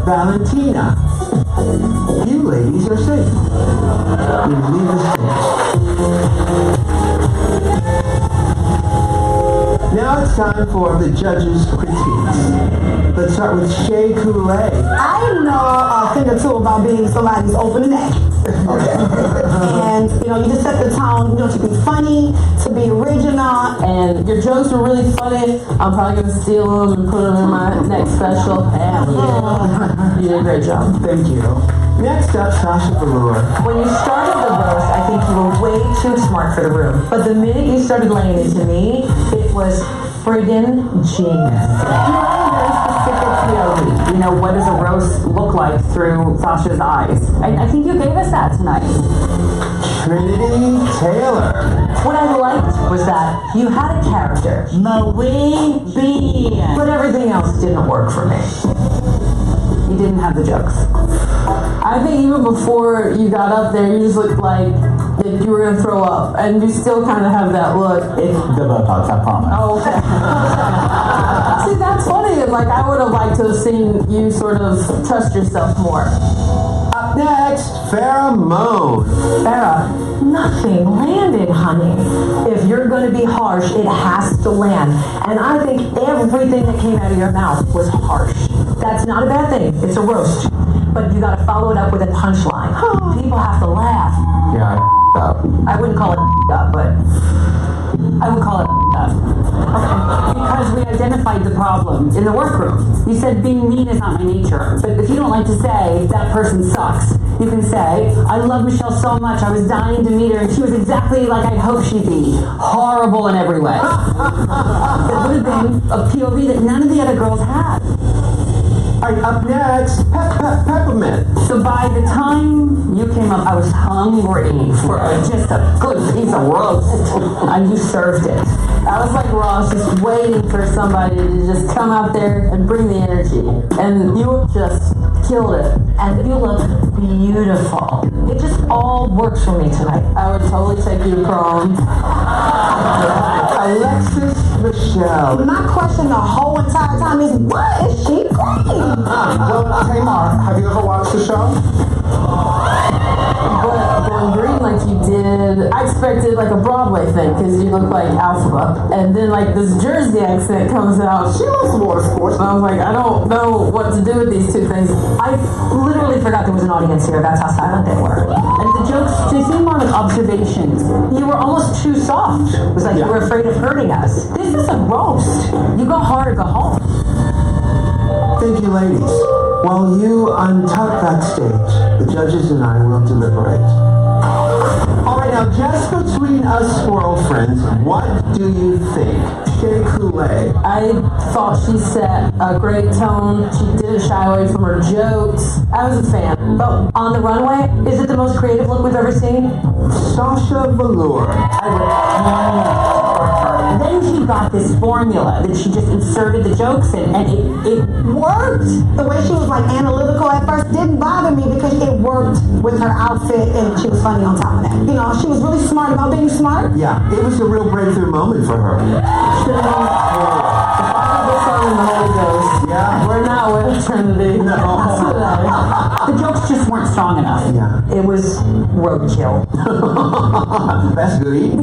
Valentina. You ladies are safe. You leave the stage. Now it's time for the judges' critiques. Let's start with Shea Coulee. I know a thing or two about being somebody's opening act. And, you just set the tone, to be funny, to be original. And your jokes were really funny. I'm probably gonna steal them and put them in my next special. Hell yeah. You did a great job. Thank you. Next up, Sasha Velour. When you started the roast, I think you were way too smart for the room. But the minute you started laying it to me, it was friggin' genius. You have a very specific POV. reality. You know, what does a roast look like through Sasha's eyes? I think you gave us that tonight. Trinity Taylor. What I liked was that you had a character, Marie Bean, but everything else didn't work for me. You didn't have the jokes. I think even before you got up there, you just looked like you were gonna throw up, and you still kind of have that look. It's the Botox, I promise. Oh, okay. See, that's funny. Like, I would have liked to have seen you sort of trust yourself more. Up next, Pheromone. Farrah, nothing landed, honey. If you're going to be harsh, it has to land. And I think everything that came out of your mouth was harsh. That's not a bad thing. It's a roast. But you got to follow it up with a punchline. People have to laugh. Yeah, I wouldn't call it up, but I would call it up. Because we identified the problem in the workroom. You said being mean is not my nature. But if you don't like to say that person sucks, you can say, I love Michelle so much, I was dying to meet her, and she was exactly like I'd hoped she'd be. Horrible in every way. It would have been a POV that none of the other girls had. All right, up next, Peppermint. So by the time you came up, I was hungry for just a good piece of roast. And you served it. I was like Ross, just waiting for somebody to just come out there and bring the energy. And you just killed it. And you look beautiful. It just all works for me tonight. I would totally take you to prom. Alexis Michelle. My question the whole entire time is, what is she playing? Well, Tamar, have you ever watched the show? But going green like you did, I expected like a Broadway thing because you look like Alpha. And then like this Jersey accent comes out. She loves water sports. And I was like, I don't know what to do with these two things. I literally forgot there was an audience here. That's how silent they were. And the jokes, they seem more like observations. You were almost too soft. It was like you were afraid of hurting us. This is a roast. You go hard or go home. Thank you, ladies. While you untuck backstage, the judges and I will deliberate. All right, now, just between us squirrel friends, what do you think? Shea Coulee. I thought she set a great tone. She didn't shy away from her jokes. I was a fan. But on the runway, is it the most creative look we've ever seen? Sasha Velour. I would then she got this formula that she just inserted the jokes in, and it Worked. The way she was like analytical at first didn't bother me because it worked with her outfit and she was funny on top of that. You know, she was really smart about being smart. Yeah, it was a real breakthrough moment for her. Yeah. We're not with Trinity. No. the jokes just weren't strong enough. Yeah. It was roadkill. That's good.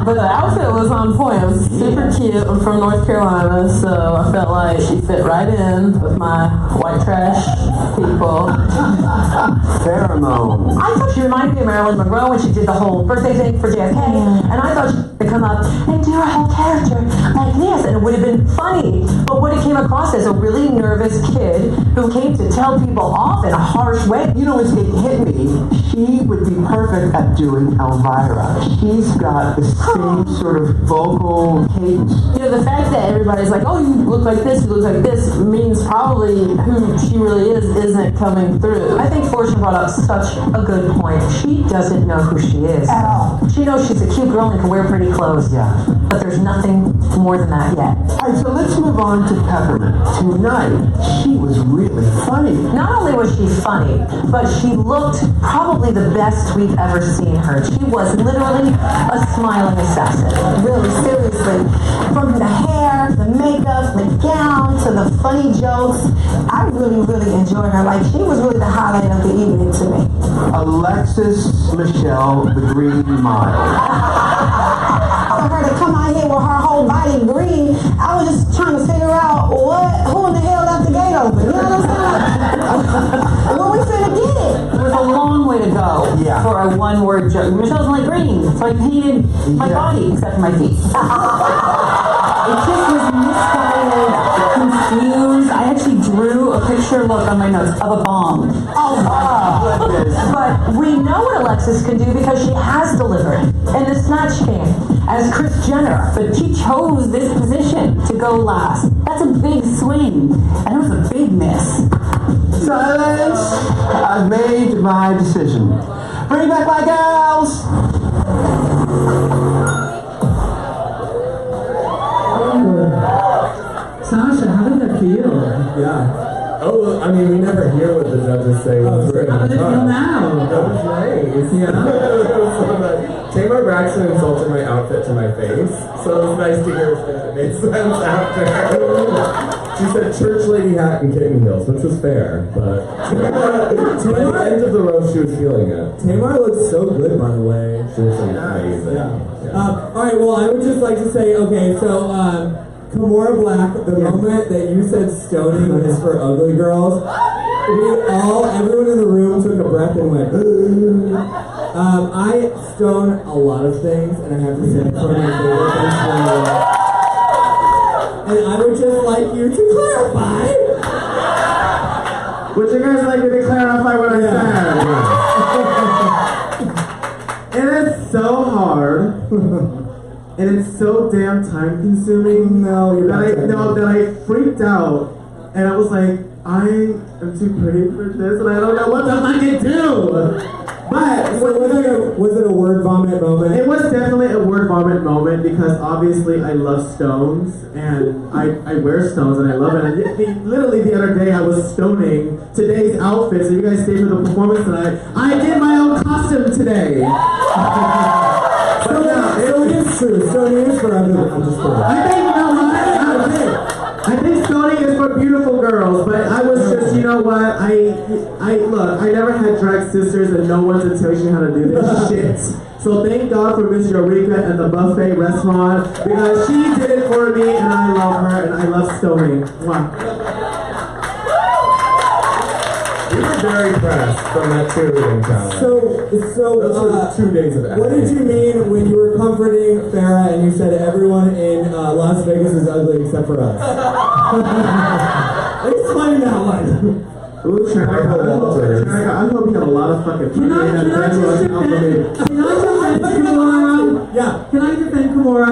But the outfit was on point. It was super cute. I'm from North Carolina, so I felt like she fit right in with my white trash people. Pheromone. I thought she reminded me of Marilyn Monroe when she did the whole birthday thing for JFK, and I thought she'd come up and do her whole character like this, and it would have been funny. But what it came across as a really nervous kid who came to tell people off in a harsh way. You know, it hit me. She would be perfect at doing Elvira. She's got the same sort of vocal cadence. You know, the fact that everybody's like, oh, you look like this, you look like this, means probably who she really is isn't coming through. I think Fortune brought up such a good point. She doesn't know who she is at all. She knows she's a cute girl and can wear pretty clothes, but there's nothing more than that yet. All right, so let's move on to Peppermint. Tonight, she was really funny. Not only was she funny, but she looked probably the best we've ever seen her. She was literally a smiling assassin. Really, seriously. From the hair, the makeup, the gown, to the funny jokes, I really, really enjoyed her. Like, she was really the highlight of the evening to me. Alexis Michelle, the Green Mile. For her to come out here with her whole body green, I was just trying to figure out who in the hell left the gate open. You know what I'm saying? When we finna get it. It was a long way to go for a one-word joke. Michelle's like green, so I painted my body except for my feet. It just was misguided, confused. I actually drew a picture, look on my notes, of a bomb. Oh, wow. But we know what Alexis can do because she has delivered in the Snatch Game. as Kris Jenner, but she chose this position to go last. That's a big swing, and it was a big miss. Silence! I've made my decision. Bring back my gals! Sasha, how did that feel? Yeah. Oh, well, I mean, we never hear what the judges say once we're in How the did it feel car. now? That was nice. Yeah. It was so nice. Tamar Braxton insulted my outfit to my face, so it was nice to hear that it made sense after. She said church lady hat and kitten heels, which was fair, but by the end of the roast, she was feeling it. Tamar looks so good, by the way. She was amazing. All right, well, I would just like to say, okay, so, Kimora Blac, the moment that you said stoning is for ugly girls, everyone in the room took a breath and went, I stone a lot of things, and I have to say it's one of my favorite things. And I would just like you to clarify. Would you guys like me to clarify what I said? It is so hard. And it's so damn time consuming that I freaked out and I was like, I am too pretty for this and I don't know what the fuck I do. But was it a word vomit moment? It was definitely a word vomit moment because obviously I love stones and I wear stones and I love it. And literally the other day I was stoning today's outfit, so you guys stayed for the performance tonight. I did my own costume today. It is true. Stoning is for everyone. I'm just kidding. I think stoning is for beautiful girls, but I was just, you know what? Look, I never had drag sisters, and no one to teach me how to do this shit. So thank God for Miss Eureka and the buffet restaurant because she did it for me, and I love her, and I love stoning. Mwah. We were very impressed from that cheerleading challenge. So those were 2 days of acting. what did you mean when you were comforting Farrah and you said everyone in Las Vegas is ugly except for us? Explain that one. Ooh, Trannika, I hope you have a lot of fucking Can I just defend Kimora? Yeah. Can I defend Kimora?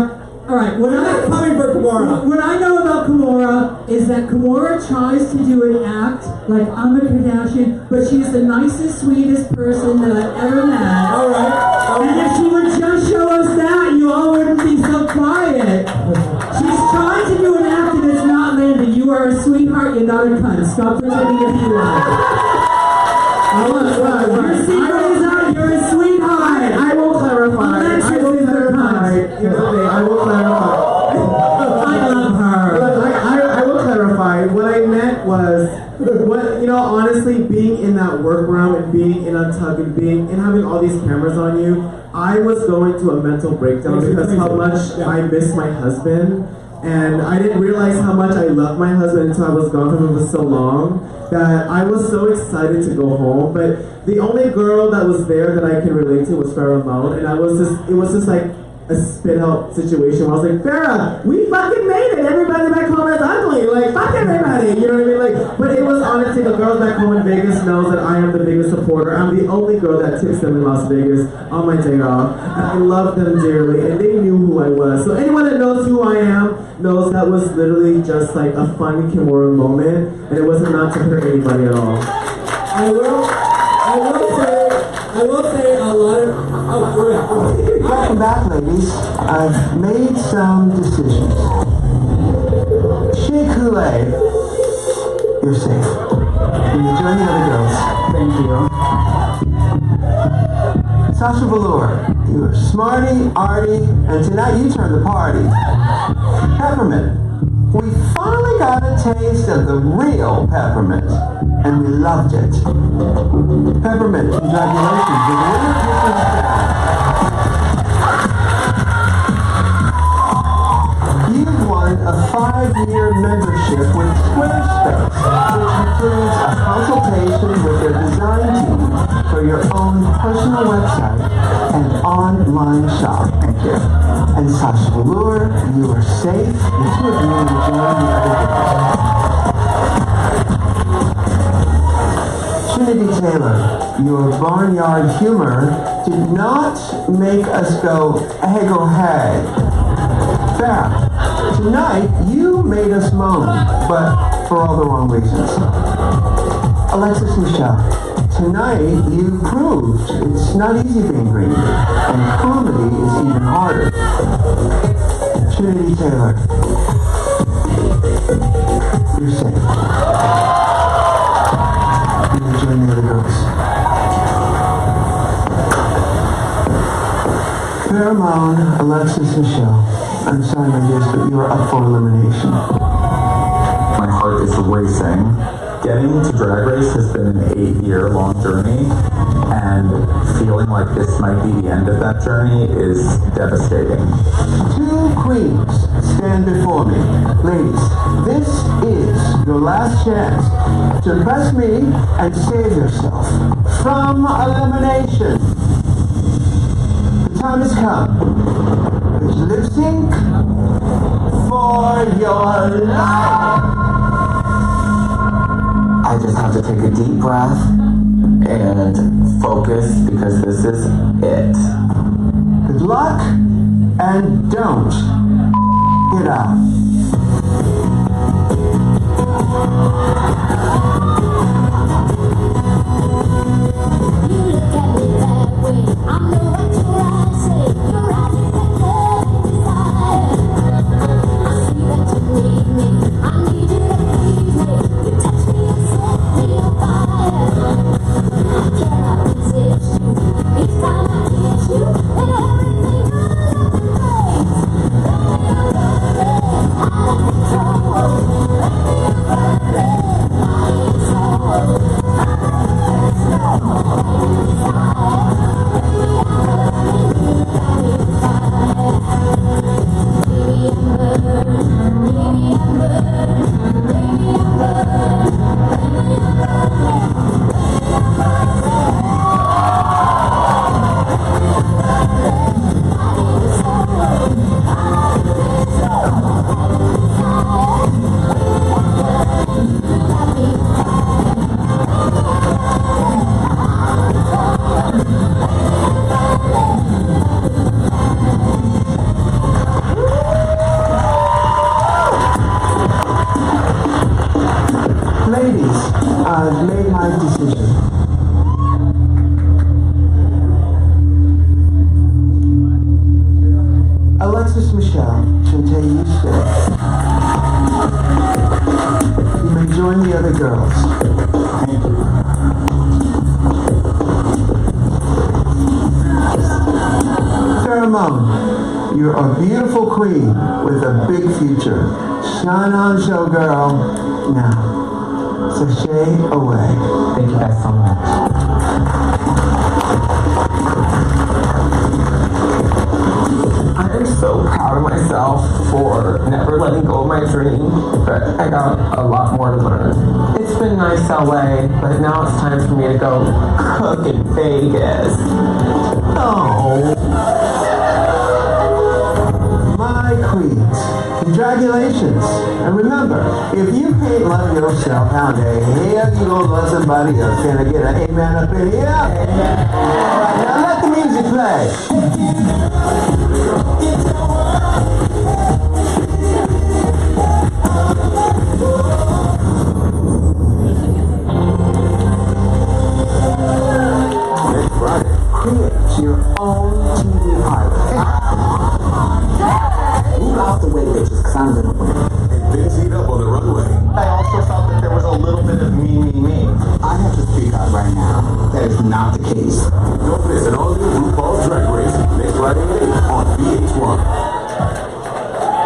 All right. What I'm coming for Kimora. What I know about Kimora is that Kimora tries to do an act like I'm a Kardashian, but she's the nicest, sweetest person that I've ever met. All right. And if she would just show us that, you all wouldn't be so quiet. She's trying to do an act and it's not landing. You are a sweetheart. You're not a cunt. Stop pretending to be one. Your secret is out. You're a sweetheart. I will clarify. I will clarify. I love her. I will clarify. What I meant was, honestly, being in that workroom and being in Untug and having all these cameras on you, I was going to a mental breakdown because how much I miss my husband. And I didn't realize how much I loved my husband until I was gone from him for so long that I was so excited to go home. But the only girl that was there that I can relate to was Farrah Moan, and it was just like a spit out situation where I was like, Farrah, we fucking made it. Everybody back home is ugly. Like, fuck everybody. You know what I mean? Like, but it was honestly, the girls back home in Vegas knows that I am the biggest supporter. I'm the only girl that tips them in Las Vegas on my day off. And I love them dearly, and they knew who I was. So anyone that knows who I am knows that was literally just like a fun Kimora moment, and it wasn't not to hurt anybody at all. I will say a lot of. Welcome back, ladies. I've made some decisions. Shea Coulee, you're safe. Can you join the other girls? Thank you. Sasha Velour, you're smarty, arty, and tonight you turn the party. Peppermint, we finally got a taste of the real peppermint, and we loved it. Peppermint, congratulations. The winner kisses You've won a 5-year membership with Squarespace, which includes a consultation with their design team for your own personal website and online shop. Thank you. And Sasha Velour, you are safe. The two of you will join the other girls. Trinity Taylor, your barnyard humor did not make us go, hey, go, hey. Farrah, tonight you made us moan, but for all the wrong reasons. Alexis Michelle, tonight you proved it's not easy being green, and comedy is even harder. Trinity Taylor, you're safe. You can join the other girls. Pheromone, Alexis Michelle, I'm sorry, my dears, but you are up for elimination. My heart is racing. Getting to Drag Race has been an 8-year-long journey, and feeling like this might be the end of that journey is devastating. 2 queens stand before me. Ladies, this is your last chance to impress me and save yourself from elimination. The time has come. It's lip sync for your life. I just have to take a deep breath and focus because this is it. Good luck and don't get out. I've made my decision. Alexis Michelle, Shantae, you stay. You may join the other girls. Thank you. Pheromone, you're a beautiful queen with a big future. Shine on, showgirl. Now, sashay away. Thank you guys so much. I am so proud of myself for never letting go of my dream, but I got a lot more to learn. It's been nice LA, but now it's time for me to go cook in Vegas. Oh. My queens, congratulations. And remember, if you can't love yourself, how the hell you gonna love somebody else? Can I get an amen up in here? Amen. All right, now let the music play. Next Friday, create your own TV pilot. Move out the way, bitches, because I'm gonna win. And things heat up on the runway. I also felt that there was a little bit of me. I have to speak out right now. That is not the case. Don't miss an all-new RuPaul's Drag Race next Friday at 8 on VH1.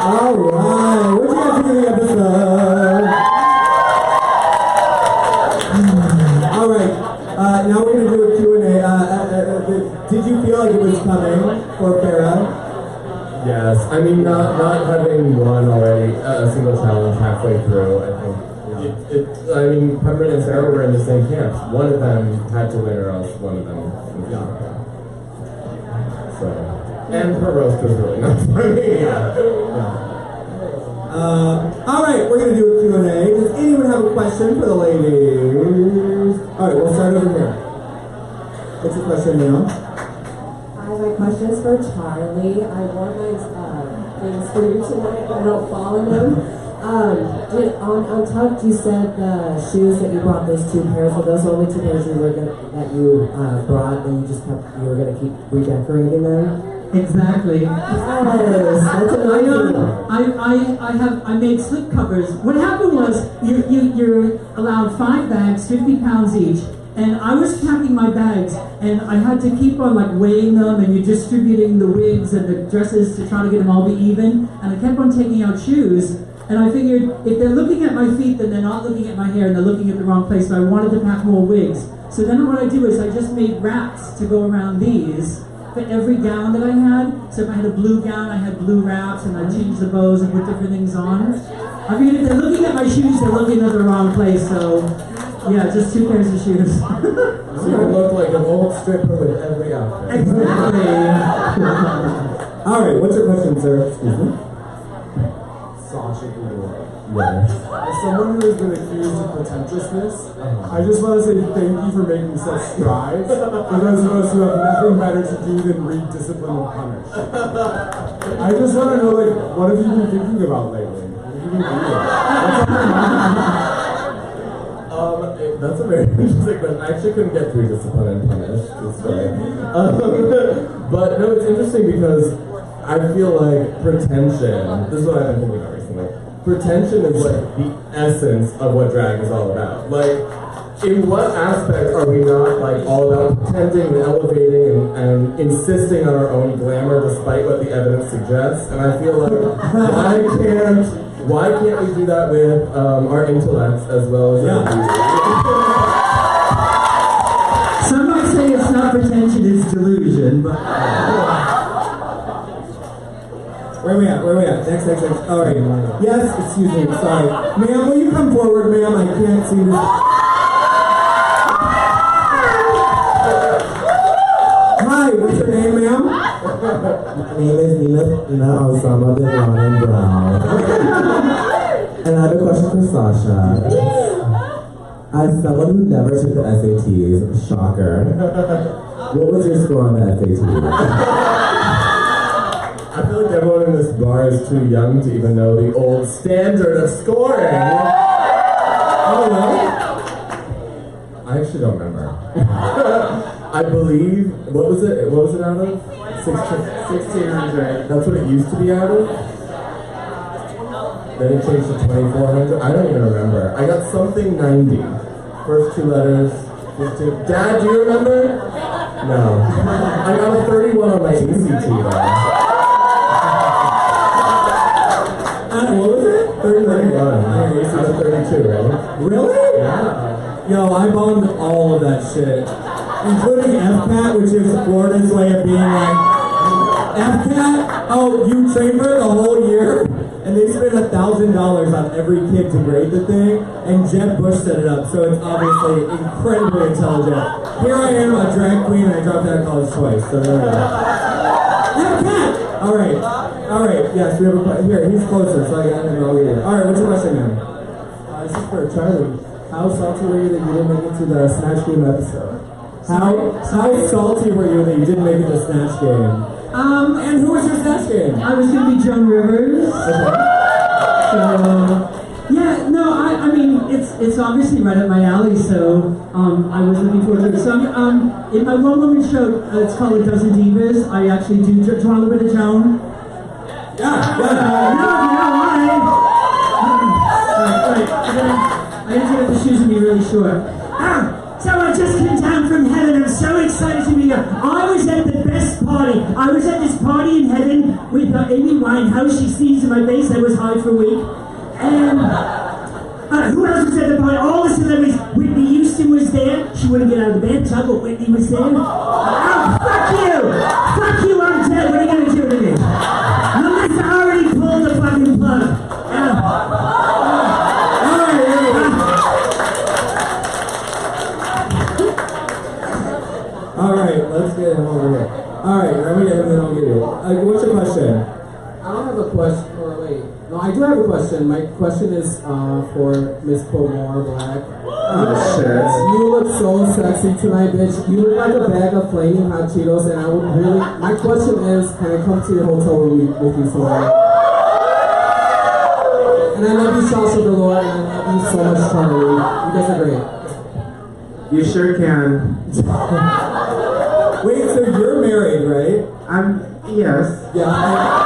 Alright, what you guys think of the episode? Alright, now we're going to do a Q&A. Did you feel like it was coming for Farrah? Yes, I mean, not having won already a single challenge halfway through, I think. I mean, Peppermint and Sarah were in the same camps. One of them had to win, or else one of them was not. So, and her roast was really not funny. Alright, we're going to do a Q&A. Does anyone have a question for the ladies? Alright, we'll start over here. What's your question now? for Charlie. I wore my things for you tonight. I don't follow them. On top, you said the shoes that you brought, those 2 pairs, were those the only 2 pairs that you brought, and you were going to keep redecorating them? Exactly. Yes, that's amazing. I made slip covers. What happened was you're allowed 5 bags, 50 pounds each. And I was packing my bags, and I had to keep on like weighing them, and you're distributing the wigs and the dresses to try to get them all be even. And I kept on taking out shoes, and I figured if they're looking at my feet, then they're not looking at my hair, and they're looking at the wrong place. So I wanted to pack more wigs. So then what I do is I just made wraps to go around these for every gown that I had. So if I had a blue gown, I had blue wraps, and I changed the bows and put different things on. I figured if they're looking at my shoes, they're looking at the wrong place. So. Yeah, just 2 pairs of shoes. So you look like an old stripper with every outfit. Exactly. Alright, what's your question, sir? Excuse me. Sasha Velour. Yes. As someone who has been accused of pretentiousness, I just want to say thank you for making such strides for those of us who have nothing better to do than read Discipline and Punish. I just want to know, like, what have you been thinking about lately? What have you been reading? That's a very interesting question. I actually couldn't get through Discipline and Punish. It's sorry. But no, it's interesting because I feel like pretension, this is what I've been thinking about recently. Pretension is like the essence of what drag is all about. Like, in what aspect are we not like all about pretending and elevating and insisting on our own glamour despite what the evidence suggests? And I feel like why can't we do that with our intellects as well as our beauty? Some might say it's not pretension, it's delusion, but... Where we at? Next. Alright. Yes, excuse me, sorry. Ma'am, will you come forward, ma'am? I can't see this. Hi, what's your name, ma'am? My name is Nina Osama bin Laden Brown. And I have a question for Sasha. As someone who never took the SATs, shocker, what was your score on the SATs? I feel like everyone in this bar is too young to even know the old standard of scoring. Oh, really? I actually don't remember. I believe, what was it out of? 1600. That's what it used to be out of? Then it changed to 2400. I don't even remember. I got something 90. First 2 letters. 15. Dad, do you remember? No. I got a 31 on my ACT though. What was it? 31. Out of 32, right? Really? Yeah. Yo, I bombed all of that shit. Including FCAT, which is Florida's way of being like, FCAT? Oh, you trained for it the whole year? And they spent $1,000 on every kid to grade the thing, and Jeb Bush set it up, so it's obviously incredibly intelligent. Here I am, a drag queen, and I dropped out of college twice, so there we go. FCAT! Alright, yes, we have a question. Here, he's closer, so I got him all here. Alright, what's your question, man? This is for Charlie. How salty were you that you didn't make it to the Snatch Game episode? How salty were you that you didn't make it to Snatch Game? And who was your Snatch Game? I was going to be Joan Rivers. Okay. So, yeah, no, I mean, it's obviously right up my alley, so I was looking forward to it. So in my one-woman show, it's called A Dozen Divas, I actually do draw a little bit of Joan. Yeah. Right. I had to get the shoes and be really short. So I just came down from heaven. I'm so excited to be here. I was at the best party. I was at this party in heaven with Amy Winehouse. She sneezed in my face. I was high for a week. And who else was at the party? All the celebrities. Whitney Houston was there. She wouldn't get out of bed. But Whitney was there. Oh, fuck you! Fuck you, I'm dead. What are you going to do to me? Melissa already pulled the fucking plug. Alright, let's get him over here. Alright, let me get him and then I'll get you. What's your question? I don't have a question, or wait. No, I do have a question. My question is for Miss Kimora Blac. Oh, shit. You look so sexy tonight, bitch. You look like a bag of flaming hot Cheetos, and I would really. My question is, can I come to your hotel room with you tonight? And I love you, Sasha Velour, and I love you so much, Charlie. You guys are great. You sure can. Wait, so you're married, right? Yes. Yeah.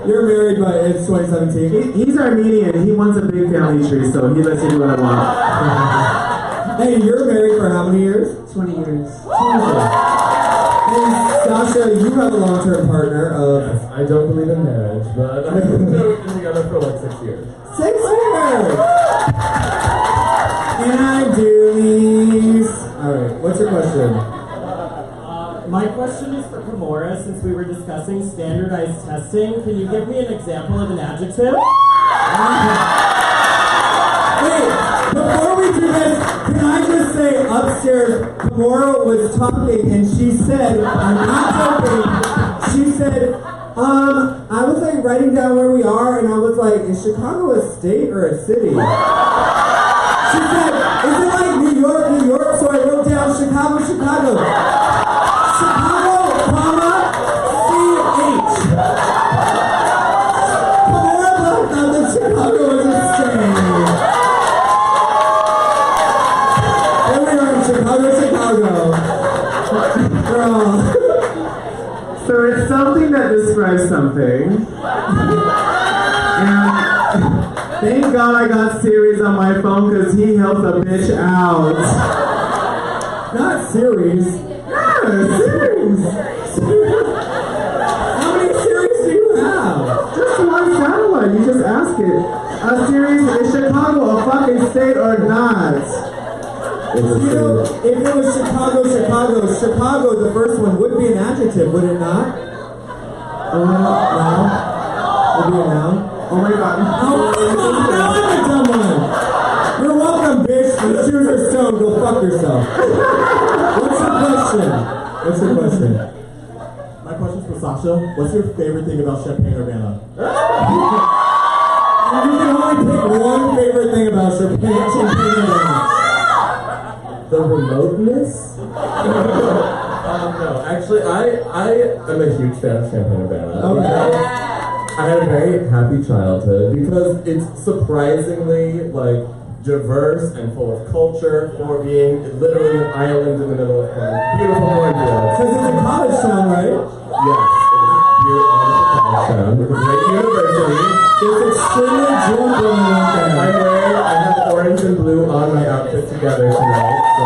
You're married, but it's 2017. He's Armenian. He wants a big family tree, so he lets me do what I want. Hey, you're married for how many years? 20 years. And Sasha, you have a long-term partner of... I don't believe in marriage, but we've been together for like 6 years. 6 years! And I do these. Alright, what's your question? My question is for Kimora, since we were discussing standardized testing. Can you give me an example of an adjective? Wait, before we do this, can I just say upstairs, Kimora was talking and she said, I'm not joking, she said, I was like writing down where we are and I was like, is Chicago a state or a city? She said, is it like New York, New York? So I wrote down Chicago, Chicago. Chicago, comma, C-H. Kimora Blac thought that Chicago was a state. There we are in Chicago, Chicago. Girl. So it's something that describes something. And thank God I got Siri's on my phone because he helped a bitch out. Not series. Yeah, Siri's. How many series do you have? Just one satellite. You just ask it. Siri's, is Chicago a fucking state or not? You know, if it was Chicago, Chicago, the first one would be an adjective, would it not? Noun? Would be a noun? Oh my god. Oh, now I'm a dumb one. You're welcome, bitch. The shoes are stoned. Go fuck yourself. What's your question? My question's for Sasha. What's your favorite thing about Champagne Urbana? You can only pick one favorite thing about Champagne Urbana. The remoteness? No, actually, I am a huge fan of Champagne Urbana. Okay. I had a very happy childhood because it's surprisingly like diverse and full of culture for being literally an island in the middle of beautiful cornfields. Because it's a college town, right? Yes, it is a beautiful college town with a great university. It's extremely drunk when we went there. I have orange and blue on my outfit together tonight, so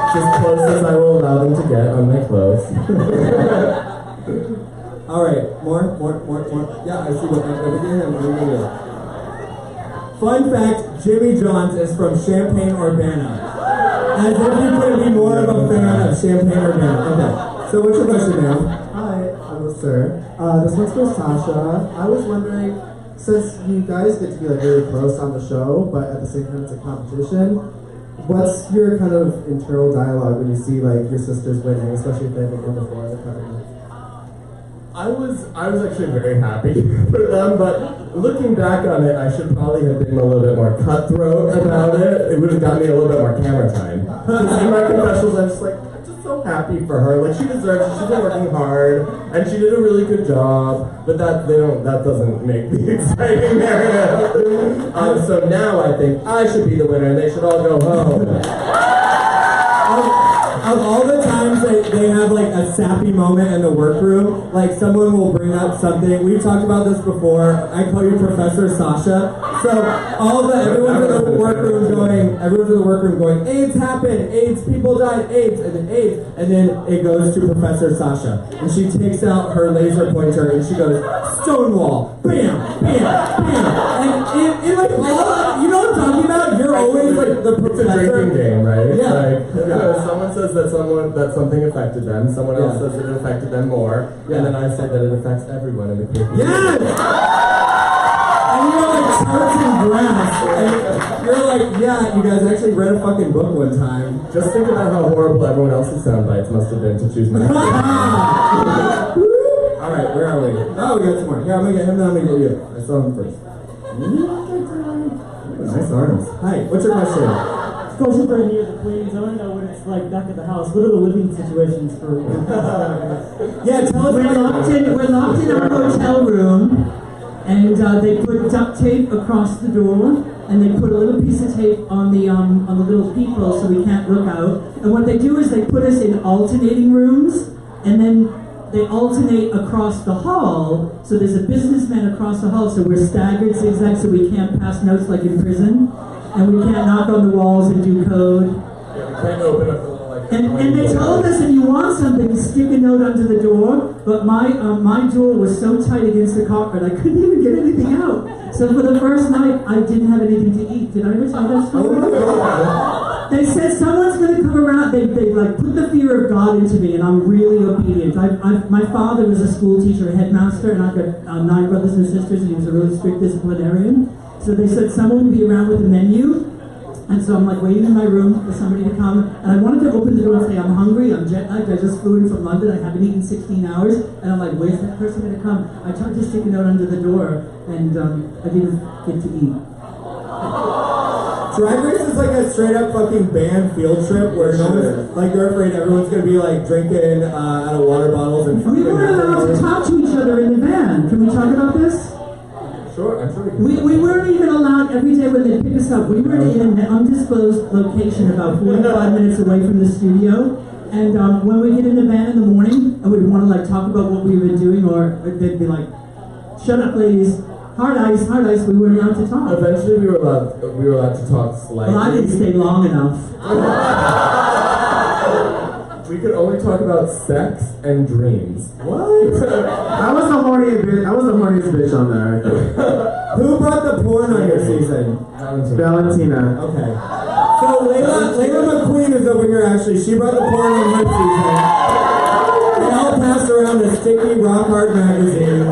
it's as close as I will allow them to get on my clothes. Alright, more. Yeah, I see what I'm going to get him. Fun fact, Jimmy Johns is from Champagne Urbana. As if you couldn't be more of a fan of Champagne Urbana. Okay, so what's your question, ma'am? Hi, hello, sir. This one's for Sasha. I was wondering, since you guys get to be like really close on the show, but at the same time it's a competition, what's your kind of internal dialogue when you see like your sisters winning, especially if they haven't won before the company? I was actually very happy for them, but looking back on it, I should probably have been a little bit more cutthroat about it. It would have got me a little bit more camera time. In my confessionals, I'm just like, I'm just so happy for her. Like, she deserves it. She's been working hard, and she did a really good job. But that doesn't make the exciting narrative. So now I think I should be the winner, and they should all go home. Of all the times they have like a sappy moment in the workroom, like someone will bring up something. We've talked about this before. I call you Professor Sasha. So everyone's in the workroom going, AIDS happened, AIDS, people died, AIDS, and then it goes to Professor Sasha, and she takes out her laser pointer and she goes, Stonewall, bam, bam, bam, and it like all, you know what I'm talking about? You're always like the professor. It's a drinking game, right? Yeah. Like, someone says that something affected them, someone else says that it affected them more, and then I say that it affects everyone in the group. Yes! And you're like charts and graphs, and you're like, yeah, you guys actually read a fucking book one time. Just think about how horrible everyone else's sound bites must have been to choose my Alright, where are we? Oh, we got some more. Here, I'm gonna get him, then I'm gonna get you. I saw him first. Nice arms. Hi, what's your question? Question for any of the queens. I want to know what it's like back at the house. What are the living situations for? Yeah, tell us. We're locked in our hotel room, and they put duct tape across the door, and they put a little piece of tape on the little peephole so we can't look out. And what they do is they put us in alternating rooms, and then they alternate across the hall. So there's a businessman across the hall, so we're staggered zigzag, so we can't pass notes like in prison, and we can't knock on the walls and do code. Yeah, we can't open up the little like. And they told us if you want something, stick a note under the door. But my door was so tight against the carpet, I couldn't even get anything out. So for the first night, I didn't have anything to eat. Did I ever tell that story? They said someone's going to come around. They like put the fear of God into me, and I'm really obedient. My father was a school teacher, a headmaster, and I've got 9 brothers and sisters, and he was a really strict disciplinarian. So they said someone would be around with a menu. And so I'm like waiting in my room for somebody to come, and I wanted to open the door and say, I'm hungry, I'm jet lagged, I just flew in from London, I haven't eaten 16 hours, and I'm like, where's that person going to come? I tried to stick a note under the door, and I didn't get to eat. Drag Race is like a straight up fucking band field trip where no one's, like they're afraid everyone's gonna be like drinking out of water bottles and We weren't allowed to talk to each other in the van. Can we talk about this? Sure, I'm sure we weren't even allowed every day when they pick us up. We were in an undisclosed location about 45 minutes away from the studio. And when we get in the van in the morning and we'd want to like talk about what we were doing, or they'd be like, shut up ladies, hard ice, we weren't allowed to talk. Eventually we were allowed to talk slightly. Well, I didn't stay long enough. We could only talk about sex and dreams. What? I was the horniest bitch on there. Who brought the porn on your season? Valentina. Okay. So Layla McQueen is over here actually. She brought the porn on her season. They all passed around a sticky rock hard magazine.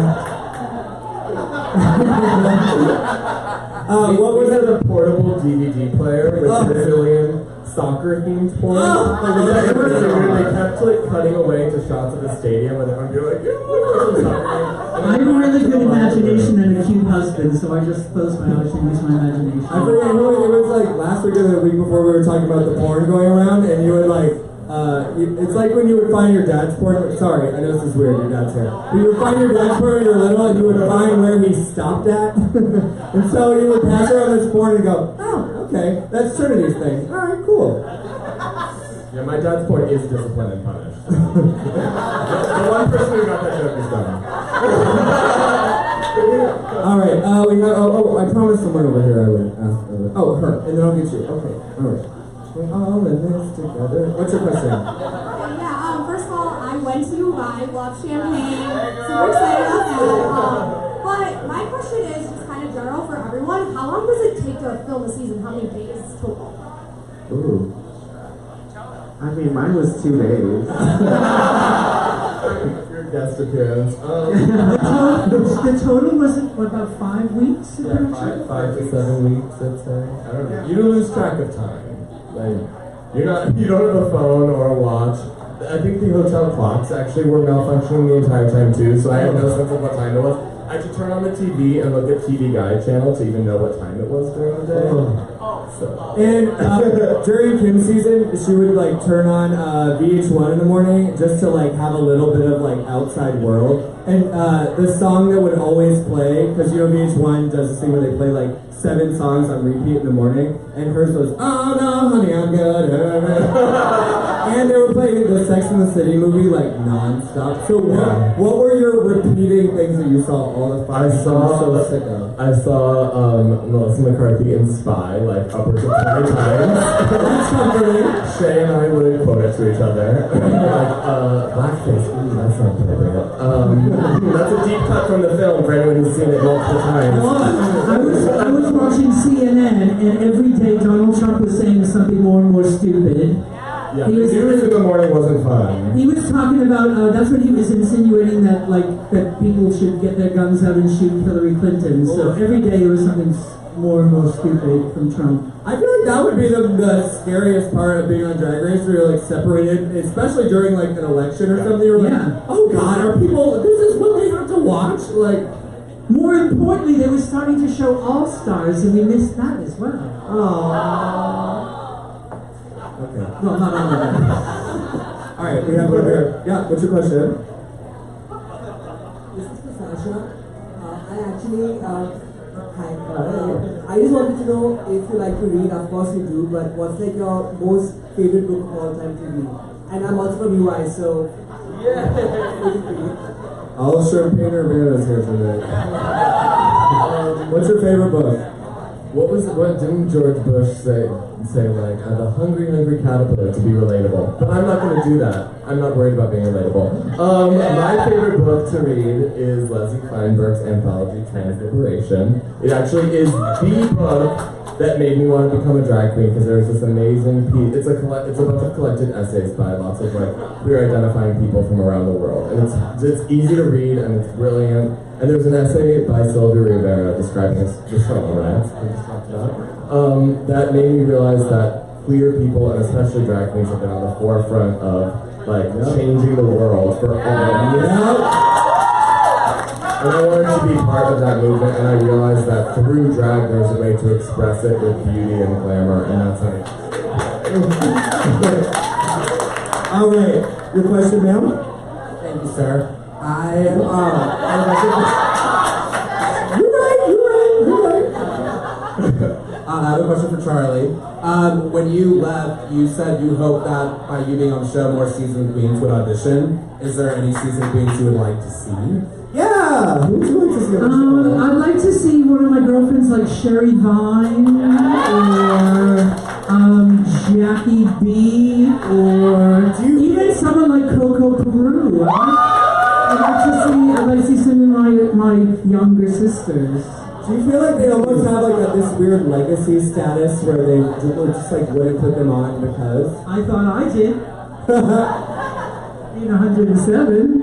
What was it? A portable DVD player with Brazilian soccer themed porn? Like, they kept like cutting away to shots of the stadium and everyone would be like, yeah, look, I have a really good imagination and a cute husband, so I just close my eyes and use my imagination. I forget who it was, like last week or the week before we were talking about the porn going around, and you would like it's like when you would find your dad's porn. Sorry, I know this is weird, your dad's here. But you would find your dad's porn when you were little, and you would find where he stopped at. And so you would pass around this porn and go, oh, okay, that's Trinity's thing. Alright, cool. Yeah, my dad's porn is disciplined and punished. The one person who got that joke is done. Alright, we got, I promised someone over here I would ask. Oh, her, and then I'll get you. Okay, alright. We're all in this together. What's your question? Yeah, first of all, I went to Dubai, love champagne, super excited about that. But my question is just kind of general for everyone. How long does it take to film a season? How many days total? Ooh. I mean, mine was 2 days. Your guest appearance. The total was about 5 weeks? Yeah, 5 to 7 weeks, I'd say. I don't know. You lose track of time. Like, you don't have a phone or a watch. I think the hotel clocks actually were malfunctioning the entire time too, so I had no sense of what time it was. I had to turn on the TV and look at TV Guide channel to even know what time it was during the day. So. And during Kim's season, she would like turn on VH1 in the morning just to like have a little bit of like outside world. And the song that would always play, because you know VH1 does this thing where they play like 7 songs on repeat in the morning, and hers was, oh no, honey, I'm good. And they were playing the Sex and the City movie like non-stop. So what were your repeating things that you saw all the time? I saw Melissa McCarthy in Spy like upwards of 20 times. Shay and I would quote it to each other. Like, blackface, ooh, that's not appropriate. That's a deep cut from the film for anyone who's seen it multiple times. I was watching CNN, and every day Donald Trump was saying something more and more stupid. Yeah, the news in the morning wasn't fun. He was talking about, that's when he was insinuating that that people should get their guns out and shoot Hillary Clinton. So every day there was something more and more stupid from Trump. I feel like that would be the scariest part of being on Drag Race, where you're like separated, especially during like an election or something. You're like, oh god, are people, this is what they have to watch? Like, more importantly, they were starting to show All Stars, and we missed that as well. Aww. Well, not all of it. All right, we have one here. Yeah, what's your question? This is for Sasha. I actually, hi. I just wanted to know if you like to read. Of course you do, but what's like your most favorite book of all time to read? And I'm also from UI, so yeah. All Champagne Urbana's here today. What's your favorite book? What didn't George Bush say like, the hungry caterpillar to be relatable? But I'm not going to do that. I'm not worried about being relatable. My favorite book to read is Leslie Kleinberg's anthology, Transliberation. It actually is the book that made me want to become a drag queen, because there's this amazing piece. It's a bunch of collected essays by lots of like queer identifying people from around the world, and it's easy to read and it's brilliant. And there's an essay by Sylvia Rivera describing the struggle rights we just talked about, that made me realize that queer people, and especially drag queens, have been on the forefront of like changing the world for all. And I wanted to be part of that movement, and I realized that through drag there's a way to express it with beauty and glamour, and that's how. All right, your question, ma'am? Thank you, sir. You're right. I have a question for Charlie. When you left, you said you hoped that by you being on the show, more seasoned queens would audition. Is there any seasoned queens you would like to see? Yeah! Who would you like to see on the show? I'd like to see one of my girlfriends like Sherry Vine, or Jackie B, or even someone like Coco Peru. I'd like to see some of my younger sisters. Do you feel like they almost have like this weird legacy status where they just like wouldn't put them on because? I thought I did. Being 107.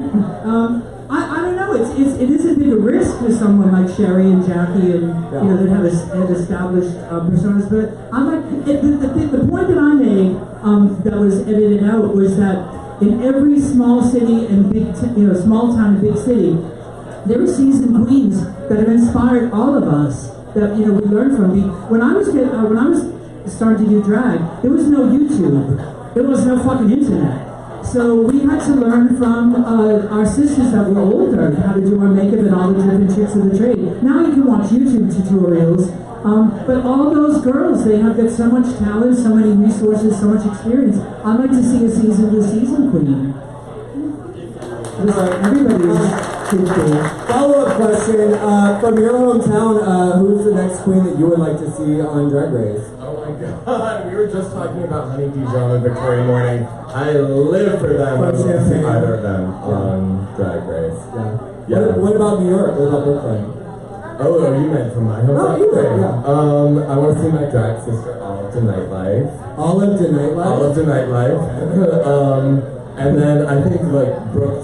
I don't know. It is a big risk for someone like Sherry and Jackie, and you know, that have established personas. But I like the point that I made that was edited out was that in every small city and small town and big city, there are seasoned queens that have inspired all of us. That we learn from. When I was starting to do drag, there was no YouTube. There was no fucking internet. So we had to learn from our sisters that were older how to do our makeup and all the different tricks of the trade. Now you can watch YouTube tutorials, but all those girls, they have got so much talent, so many resources, so much experience. I'd like to see a season queen. Everybody's Follow-up question, from your hometown, who's the next queen that you would like to see on Drag Race? Oh my god, we were just talking about Honey Dijon and Victoria Morning. I live for them. I would love to see either of them on Drag Race. Yeah. What about New York? What about Brooklyn? Oh, you meant from my hometown? No, either, yeah. I want to see my drag sister, Olive to Nightlife. Olive to Nightlife? Olive to Nightlife. And then I think like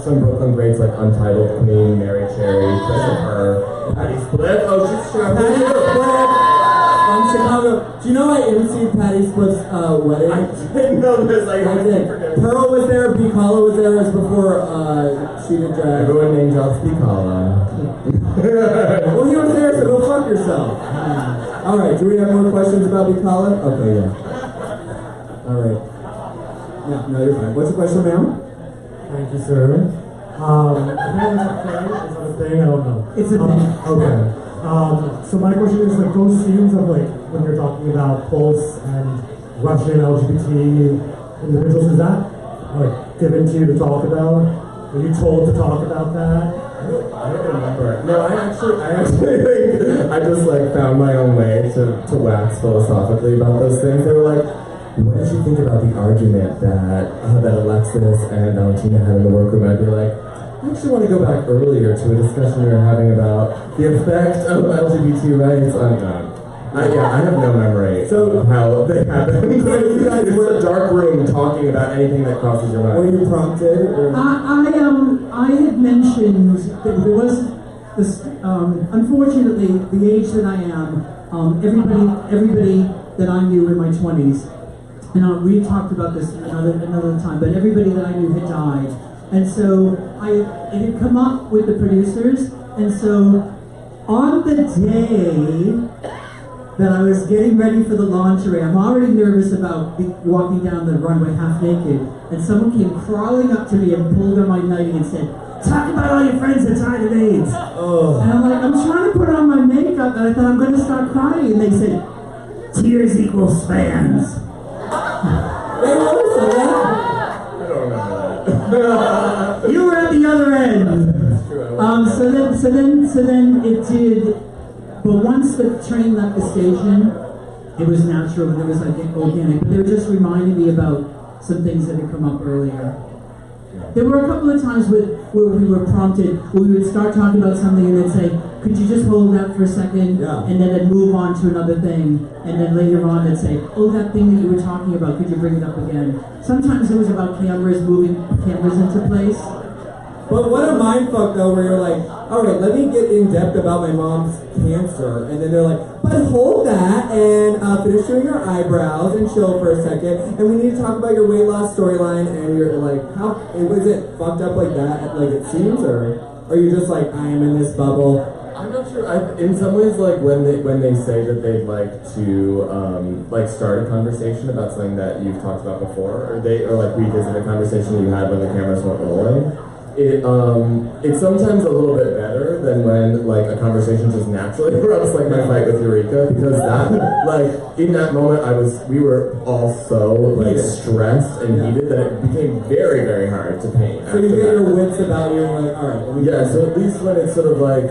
some Brooklyn greats like Untitled Queen, Mary Cherry, Christopher, Patty Split. Oh, she's Patty Split from Chicago. Do you know I emceed Patty Split's wedding? I didn't know this. I did. Pearl was there, Bicala was there. It was before she did drag. Everyone named Josh Bicala. Well, you were there, so go fuck yourself. All right. Do we have more questions about Bicala? Okay, yeah. All right. Yeah, no, you're fine. What's the question, ma'am? Thank you, sir. Is that a thing? I don't know. It's a thing. Okay. So my question is like those scenes of like when you're talking about Pulse and Russian LGBT individuals, is that like given to you to talk about? Were you told to talk about that? I don't remember. No, I actually think I just like found my own way to wax philosophically about those things. They were like, what did you think about the argument that Alexis and Valentina had in the workroom? I'd be like, I actually want to go back earlier to a discussion we were having about the effect of LGBT rights on I have no memory of how they happened. You guys were in a dark room talking about anything that crosses your mind. Were you prompted? Or? I had mentioned that there was this. Unfortunately, the age that I am, everybody that I knew in my 20s. And we talked about this another time, but everybody that I knew had died. And so it had come up with the producers, and so on the day that I was getting ready for the lingerie. I'm already nervous about walking down the runway half naked, and someone came crawling up to me and pulled on my nightie and said, "Talk about all your friends that died of AIDS." Oh. And I'm like, I'm trying to put on my makeup, and I thought I'm going to start crying, and they said, "Tears equals fans." They really said that? I don't remember that. You were at the other end. So then it did. But once the train left the station, it was natural and it was like organic. But they were just reminding me about some things that had come up earlier. There were a couple of times where we were prompted, where we would start talking about something and they'd say, "Could you just hold that for a second?" Yeah. And then I'd move on to another thing. And then later on they'd say, "Oh, that thing that you were talking about, could you bring it up again?" Sometimes it was about cameras, moving cameras into place. But what a mindfuck though, where you're like, all right, let me get in depth about my mom's cancer, and then they're like, but hold that and finish doing your eyebrows and chill for a second, and we need to talk about your weight loss storyline, and you're like, how was it fucked up like that, like it seems, or are you just like, I am in this bubble? I'm not sure. In some ways, like when they say that they'd like to like start a conversation about something that you've talked about before, or like revisit a conversation that you had when the cameras weren't rolling. It's sometimes a little bit better than when like a conversation just naturally erupts, like my fight with Eureka, because that like in that moment we were all so like stressed and heated that it became very, very hard to paint. So you get your wits about you and you're like, alright. Yeah, so at least when it's sort of like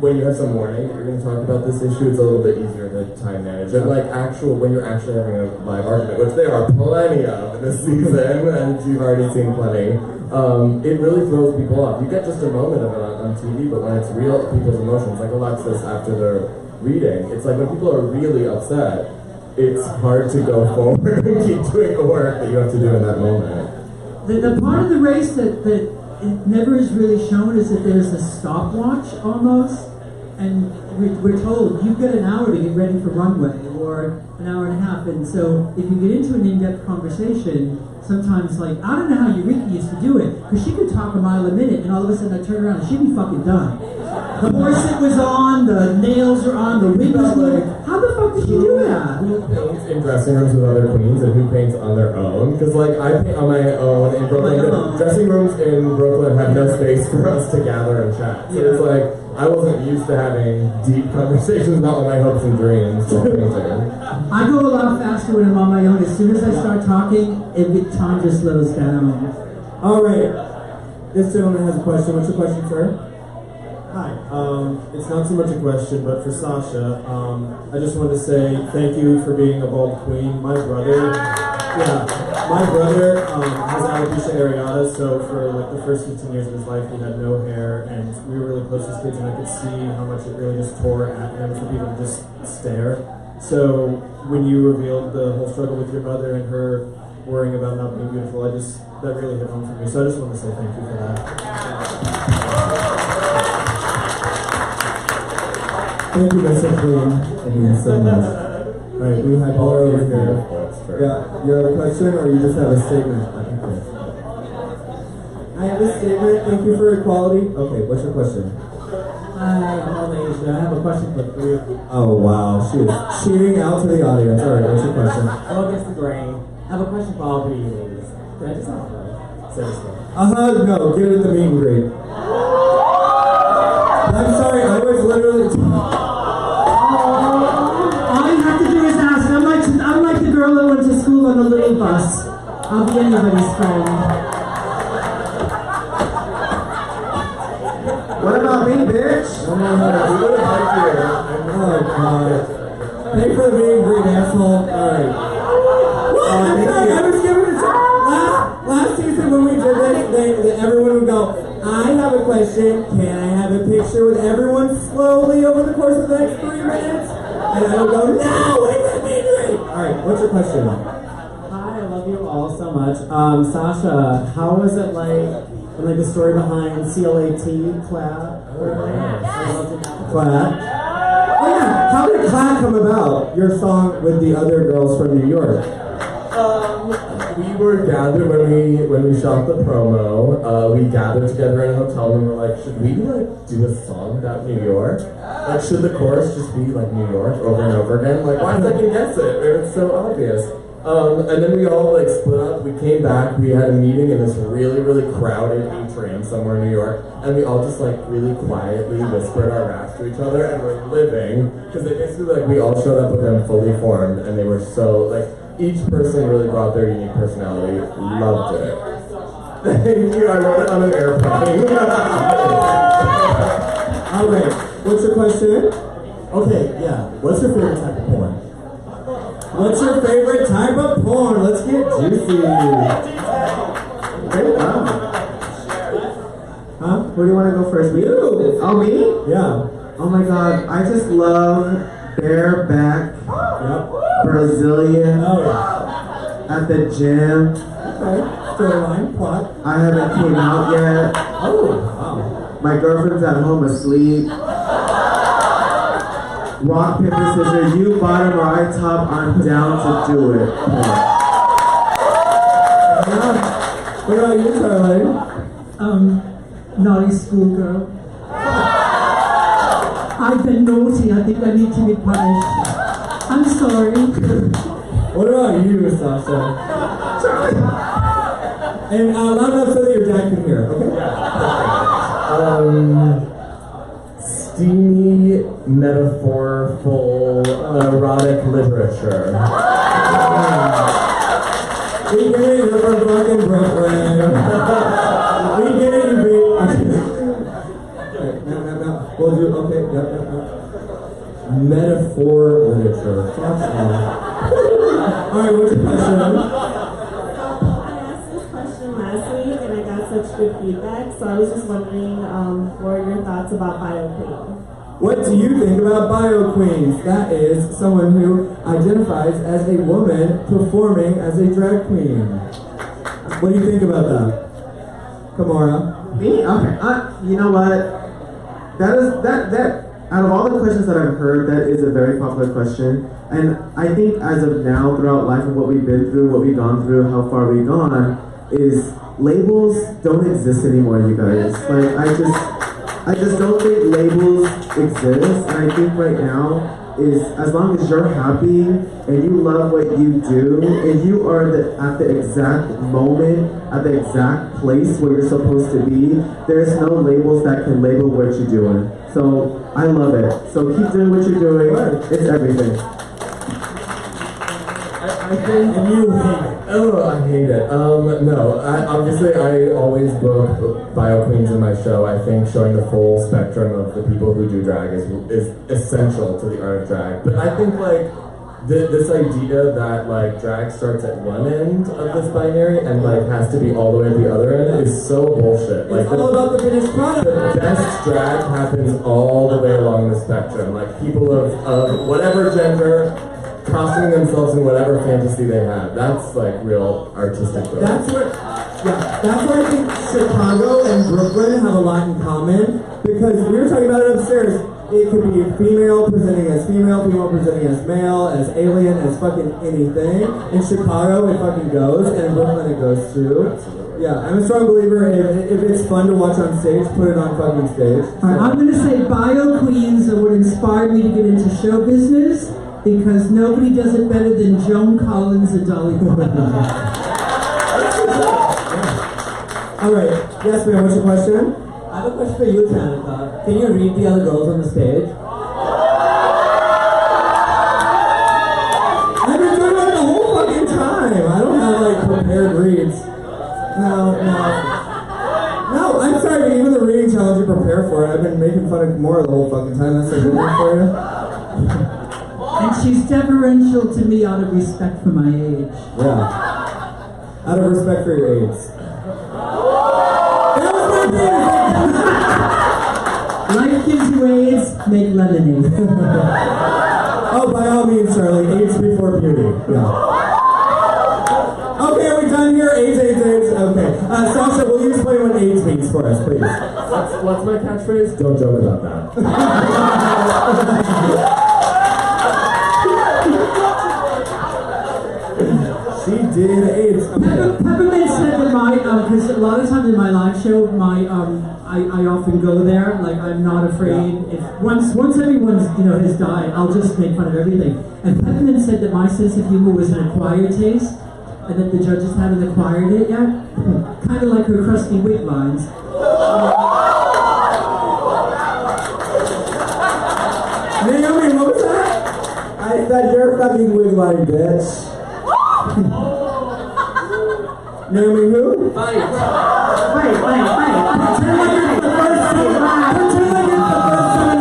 when you have some warning that you're going to talk about this issue, it's a little bit easier to time manage. And like when you're actually having a live argument, which there are plenty of this season, and you've already seen plenty. It really throws people off. You get just a moment of it on TV, but when it's real, people's emotions, like Alexis after the reading, it's like when people are really upset, it's hard to go forward and keep doing the work that you have to do in that moment. The part of the race that it never is really shown is that there's a stopwatch almost, and we're told you've got an hour to get ready for runway, or an hour and a half, and so if you get into an in-depth conversation, sometimes, like, I don't know how Eureka used to do it, because she could talk a mile a minute, and all of a sudden I turn around and she'd be fucking done. The corset was on, the nails are on, the wig was moving. How the fuck did she do that? Who paints in dressing rooms with other queens and who paints on their own? Because, like, I paint on my own in Brooklyn. Dressing rooms in Brooklyn have no space for us to gather and chat. So it's like, I wasn't used to having deep conversations about my hopes and dreams while painting. I go a lot faster when I'm on my own. As soon as I start talking, time just slows down. All right. This gentleman has a question. What's your question, sir? Hi. It's not so much a question, but for Sasha, I just wanted to say thank you for being a bald queen. My brother has alopecia areata, so for like the first 15 years of his life, he had no hair, and we were really close as kids, and I could see how much it really just tore at him for people to just stare. So when you revealed the whole struggle with your mother and her worrying about not being beautiful, that really hit home for me. So I just want to say thank you for that. Thank you, Mr. Queen. Thank you so much. Alright, we have all over here. Yeah, you have a question or you just have a statement? I have a statement. Thank you for equality. Okay, what's your question? Hi, I'm Malaysia. I have a question for the three of you. Oh wow, she is cheating out to the audience. Alright, what's your question? Hello, Mr. Gray. I have a question for all three of you ladies. Can I just have a seriously? No, give it the meet and greet. I'm sorry, I was literally... All you have to do is ask. I'm like the girl that went to school on the little bus. I'll be anybody's friend. What about me, bitch? Oh god. Pay for the meet and greet, asshole. Alright. I was giving it to last season when we did this, everyone would go, I have a question, can I have a picture with everyone slowly over the course of the next 3 minutes? And I would go, no, wait, let me read. Alright, what's your question? Hi, I love you all so much. Sasha, how was it like, and like the story behind CLAT, clap? Clap. Oh yeah, how did Clap come about? Your song with the other girls from New York. we were gathered when we shot the promo. We gathered together in a hotel and we were like, should we like do a song about New York? Like, should the chorus just be like New York over and over again? Like, why second guess it? It's so obvious. And then we all like split up. We came back. We had a meeting in this really, really crowded atrium somewhere in New York, and we all just like really quietly whispered our raps to each other, and we're living because they basically like we all showed up with them fully formed, and they were so like each person really brought their unique personality. Loved it. Thank you. I wrote it on an airplane. All right. What's your question? Okay. Yeah. What's your favorite type of porn? What's your favorite type of porn? Let's get juicy. Huh? Where do you want to go first? You? Oh, me? Yeah. Oh my god, I just love bareback, Brazilian, at the gym. Okay, storyline, plot. I haven't came out yet. Oh, wow. My girlfriend's at home asleep. Rock, paper, scissors, you bottom or I top, I'm down to do it. What about you, Charlie? Naughty schoolgirl. I've been naughty. I think I need to be punished. I'm sorry. What about you, Sasha? And loud enough so that your dad can hear, okay? Steamy, metaphorful, erotic literature. We get it, you're from fucking Brooklyn. We get it, you beat. No. We'll do, okay, yep. Metaphor literature. Alright, what's your question? I asked this question last week and I got such good feedback, so I was just wondering what are your thoughts about bio queen? What do you think about bio queens? That is someone who identifies as a woman performing as a drag queen. What do you think about that? Kimora? Me? Okay. You know what? That out of all the questions that I've heard, that is a very popular question. And I think as of now, throughout life and what we've been through, what we've gone through, how far we've gone, is labels don't exist anymore, you guys. Like, I just don't think labels exist. And I think right now is as long as you're happy and you love what you do, and you are at the exact moment, at the exact place where you're supposed to be, there's no labels that can label what you're doing. So I love it. So keep doing what you're doing. It's everything. I think, and you hate it. Oh, I hate it. No, obviously I always book bio queens in my show. I think showing the full spectrum of the people who do drag is essential to the art of drag. But I think like this idea that like drag starts at one end of this binary and like has to be all the way at the other end is so bullshit. Like it's all about the finished product. The best drag happens all the way along the spectrum. Like people of whatever gender, crossing themselves in whatever fantasy they have. That's like real artistic growth. That's where I think Chicago and Brooklyn have a lot in common, because we were talking about it upstairs. It could be female presenting as female, female presenting as male, as alien, as fucking anything. In Chicago, it fucking goes, and in Brooklyn, it goes too. Yeah, I'm a strong believer if it's fun to watch on stage, put it on fucking stage. Alright, I'm gonna say bio queens are what inspired me to get into show business, because nobody does it better than Joan Collins and Dolly Parton. Alright, yes ma'am, what's your question? I have a question for you, Trannika. Can you read the other girls on the stage? I've been doing that the whole fucking time. I don't have like prepared reads. No, I'm sorry, but even the reading challenge you prepare for it, I've been making fun of Kimora the whole fucking time. That's a good one for you. And she's deferential to me out of respect for my age. Yeah. Out of respect for your AIDS. Life gives you AIDS, make lemonade. Oh, by all means, Charlie, AIDS before beauty. Yeah. Okay, are we done here? AIDS. Okay. Sasha, will you explain what AIDS means for us, please? What's my catchphrase? Don't joke about that. She did AIDS. Peppermint said that my, because a lot of times in my live show, I often go there, like I'm not afraid. If once everyone's has died, I'll just make fun of everything. And Peppermint said that my sense of humor was an acquired taste, and that the judges haven't acquired it yet. Kind of like her crusty wig lines. Naomi, what was that? I said you're fucking wig line, bitch. Naomi who? Wait. Pretend like it's the first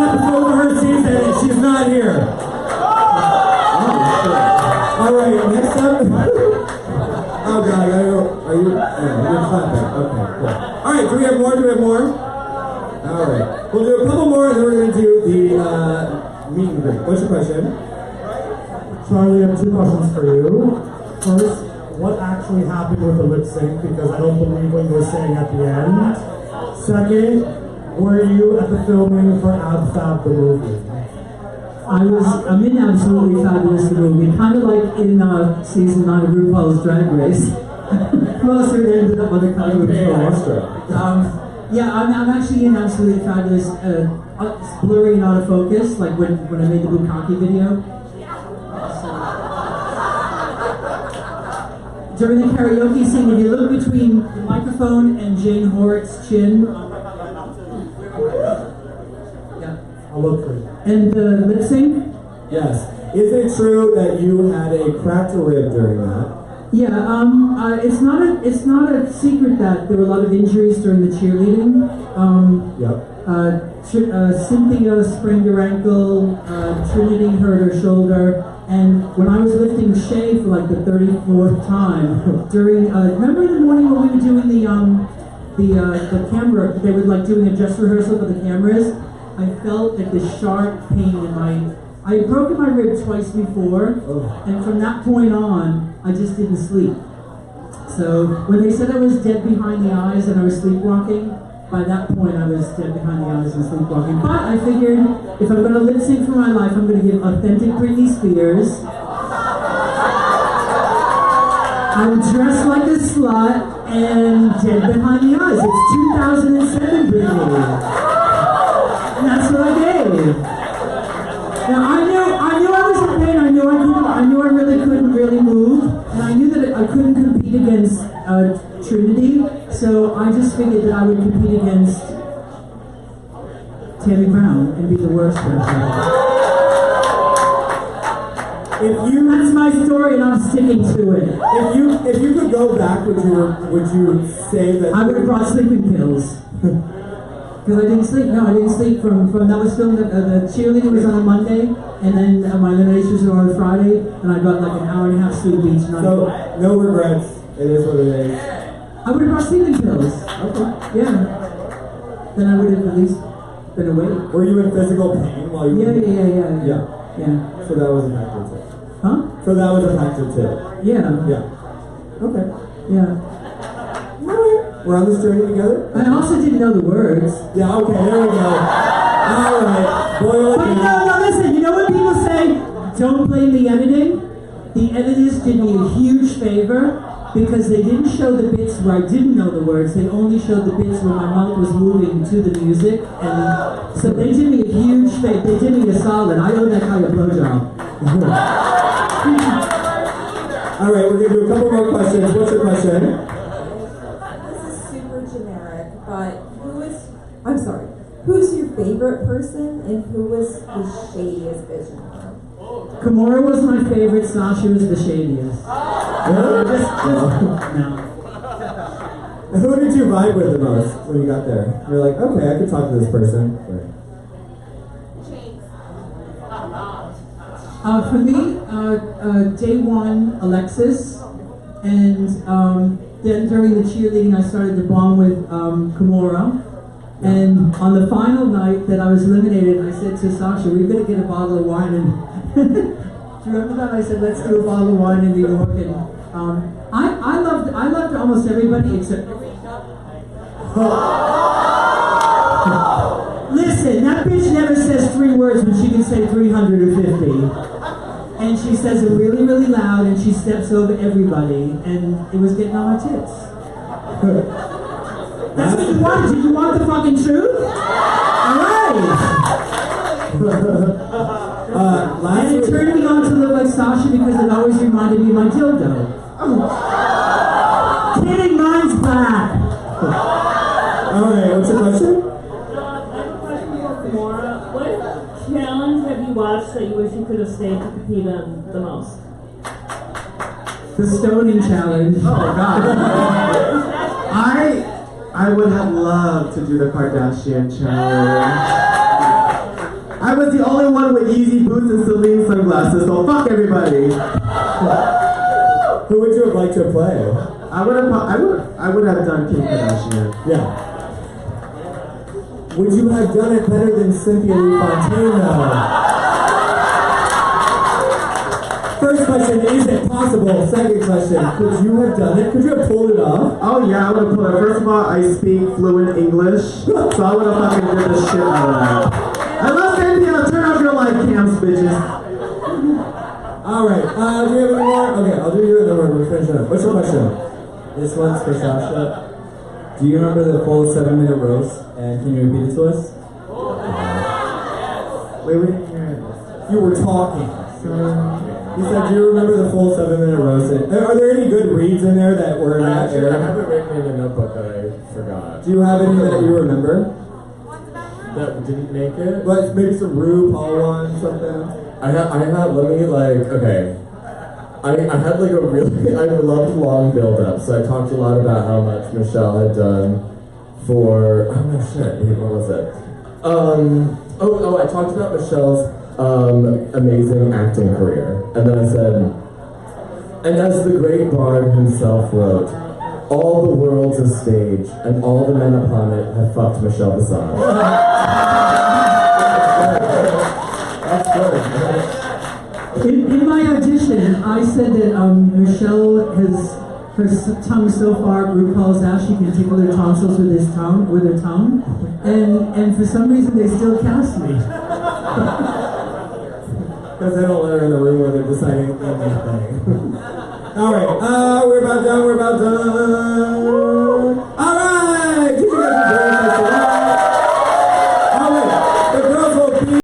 episode of her season and she's not here. Alright, next up. Oh god, I gotta go. Are you? Yeah, you're clapping. Okay, cool. Alright, do we have more? Alright. We'll do a couple more and then we're gonna do the meet and greet. What's your question? Charlie, I have 2 questions for you. First, what actually happened with the lip sync? Because I don't believe what you were saying at the end. Second, were you at the filming for Ab Fab the movie? I'm in Absolutely Fabulous the movie, kind of like in season 9 of RuPaul's Drag Race. Most of it ended up on the cover of the yeah, I'm actually in Absolutely Fabulous. It's blurry and out of focus, like when I made the Bukkake video. During the karaoke scene, if you look between the microphone and Jane Horrocks' chin, I'll look for you. And the lip sync? Yes. Is it true that you had a cracked rib during that? Yeah, it's not a secret that there were a lot of injuries during the cheerleading. Cynthia sprained her ankle, Trinity hurt her shoulder, and when I was lifting Shay for like the 34th time, during, remember the morning when we were doing the camera, they were like doing a dress rehearsal for the cameras? I felt like this sharp pain in I had broken my rib twice before, and from that point on, I just didn't sleep. So when they said I was dead behind the eyes and I was sleepwalking, by that point I was dead behind the eyes and sleepwalking. But I figured if I'm going to lip sync for my life, I'm going to give authentic Britney Spears. I'm dressed like a slut and dead behind the eyes. It's 2007 Britney. And that's what I gave. Now I knew I was in pain. I knew I really couldn't really move, and I knew that I couldn't compete against Trinity. So I just figured that I would compete against Tammy Brown and be the worst person. That's my story, and I'm sticking to it. If you could go back, would you say that I would have brought sleeping pills? Because I didn't sleep. No, I didn't sleep from that was filmed. The cheerleading was on a Monday, and then my eliminations were on a Friday, and I got like an hour and a half sleep each night. So no regrets. It is what it is. I would have brought sleeping pills. Okay. Yeah. Then I would have at least been awake. Were you in physical pain while you were? Yeah. So that was a factor too. Huh? So that was a factor too. Yeah. Okay. Yeah. We're on this journey together? I also didn't know the words. Yeah, okay, there we go. Alright, boil it down. No, listen, you know when people say, don't blame the editing? The editors did me a huge favor because they didn't show the bits where I didn't know the words, they only showed the bits where my mouth was moving to the music, and so they did me a huge favor, they did me a solid. I owe that guy a blowjob. Alright, we're going to do a couple more questions. What's your question? But who's your favorite person and who was the shadiest vision? Kimora was my favorite, Sasha was the shadiest. No. Who did you vibe with the most when you got there? You're like, okay, I could talk to this person. For me, day one, Alexis, and then during the cheerleading, I started to bond with Kimora. And on the final night that I was eliminated, I said to Sasha, we better get a bottle of wine. And do you remember that? I said, let's do a bottle of wine in New York. And I loved almost everybody except. Listen, that bitch never says 3 words when she can say 350. and she says it really, really loud, and she steps over everybody, and it was getting on my tits. That's what you wanted. Did you want the fucking truth? All right. And it turned me on to look like Sasha because it always reminded me of my dildo. Kidding, mine's black. Alright, what's your question? I have a question for Kimora. What challenge have you watched that you wish you could have stayed to compete in the most? The stoning challenge. Oh god. I would have loved to do the Kardashian challenge. I was the only one with Yeezy boots and Celine sunglasses, so fuck everybody. Who would you have liked to play? I would have done Kim Kardashian. Yeah. Would you have done it better than Cynthia Lee Fontaine, though? First question, is it possible? Second question, could you have done it? Could you have pulled it off? Oh yeah, I would have pulled it. First of all, I speak fluent English, so I would have fucking did the shit out of that. I love Cynthia. Turn off your live cams, bitches. Alright, do we have any more? Okay, I'll do you and then we're finishing up. What's your question? This one's for Sasha. Do you remember the full 7-minute roast? And can you repeat it to us? Wait, we didn't hear it. You were talking. You said, do you remember the full 7-minute roast? Are there any good reads in there that were not Actually, I aired? have it written in a notebook that I forgot. Do you have any that you remember? That didn't make it? Like maybe some RuPaul one, something? I had, let me okay. I had like a really, I loved long build-up, so I talked a lot about how much Michelle had done for, oh no shit, wait, what was it? I talked about Michelle's amazing acting career, and then I said, and as the great bard himself wrote, all the world's a stage, and all the men upon it have fucked Michelle Visage. That's good. In my audition, I said that Michelle has her tongue so far up RuPaul's ass she can tickle their tonsils with her tongue, and for some reason they still cast me. Because they don't let her in the room where they're deciding anything. Alright, we're about done.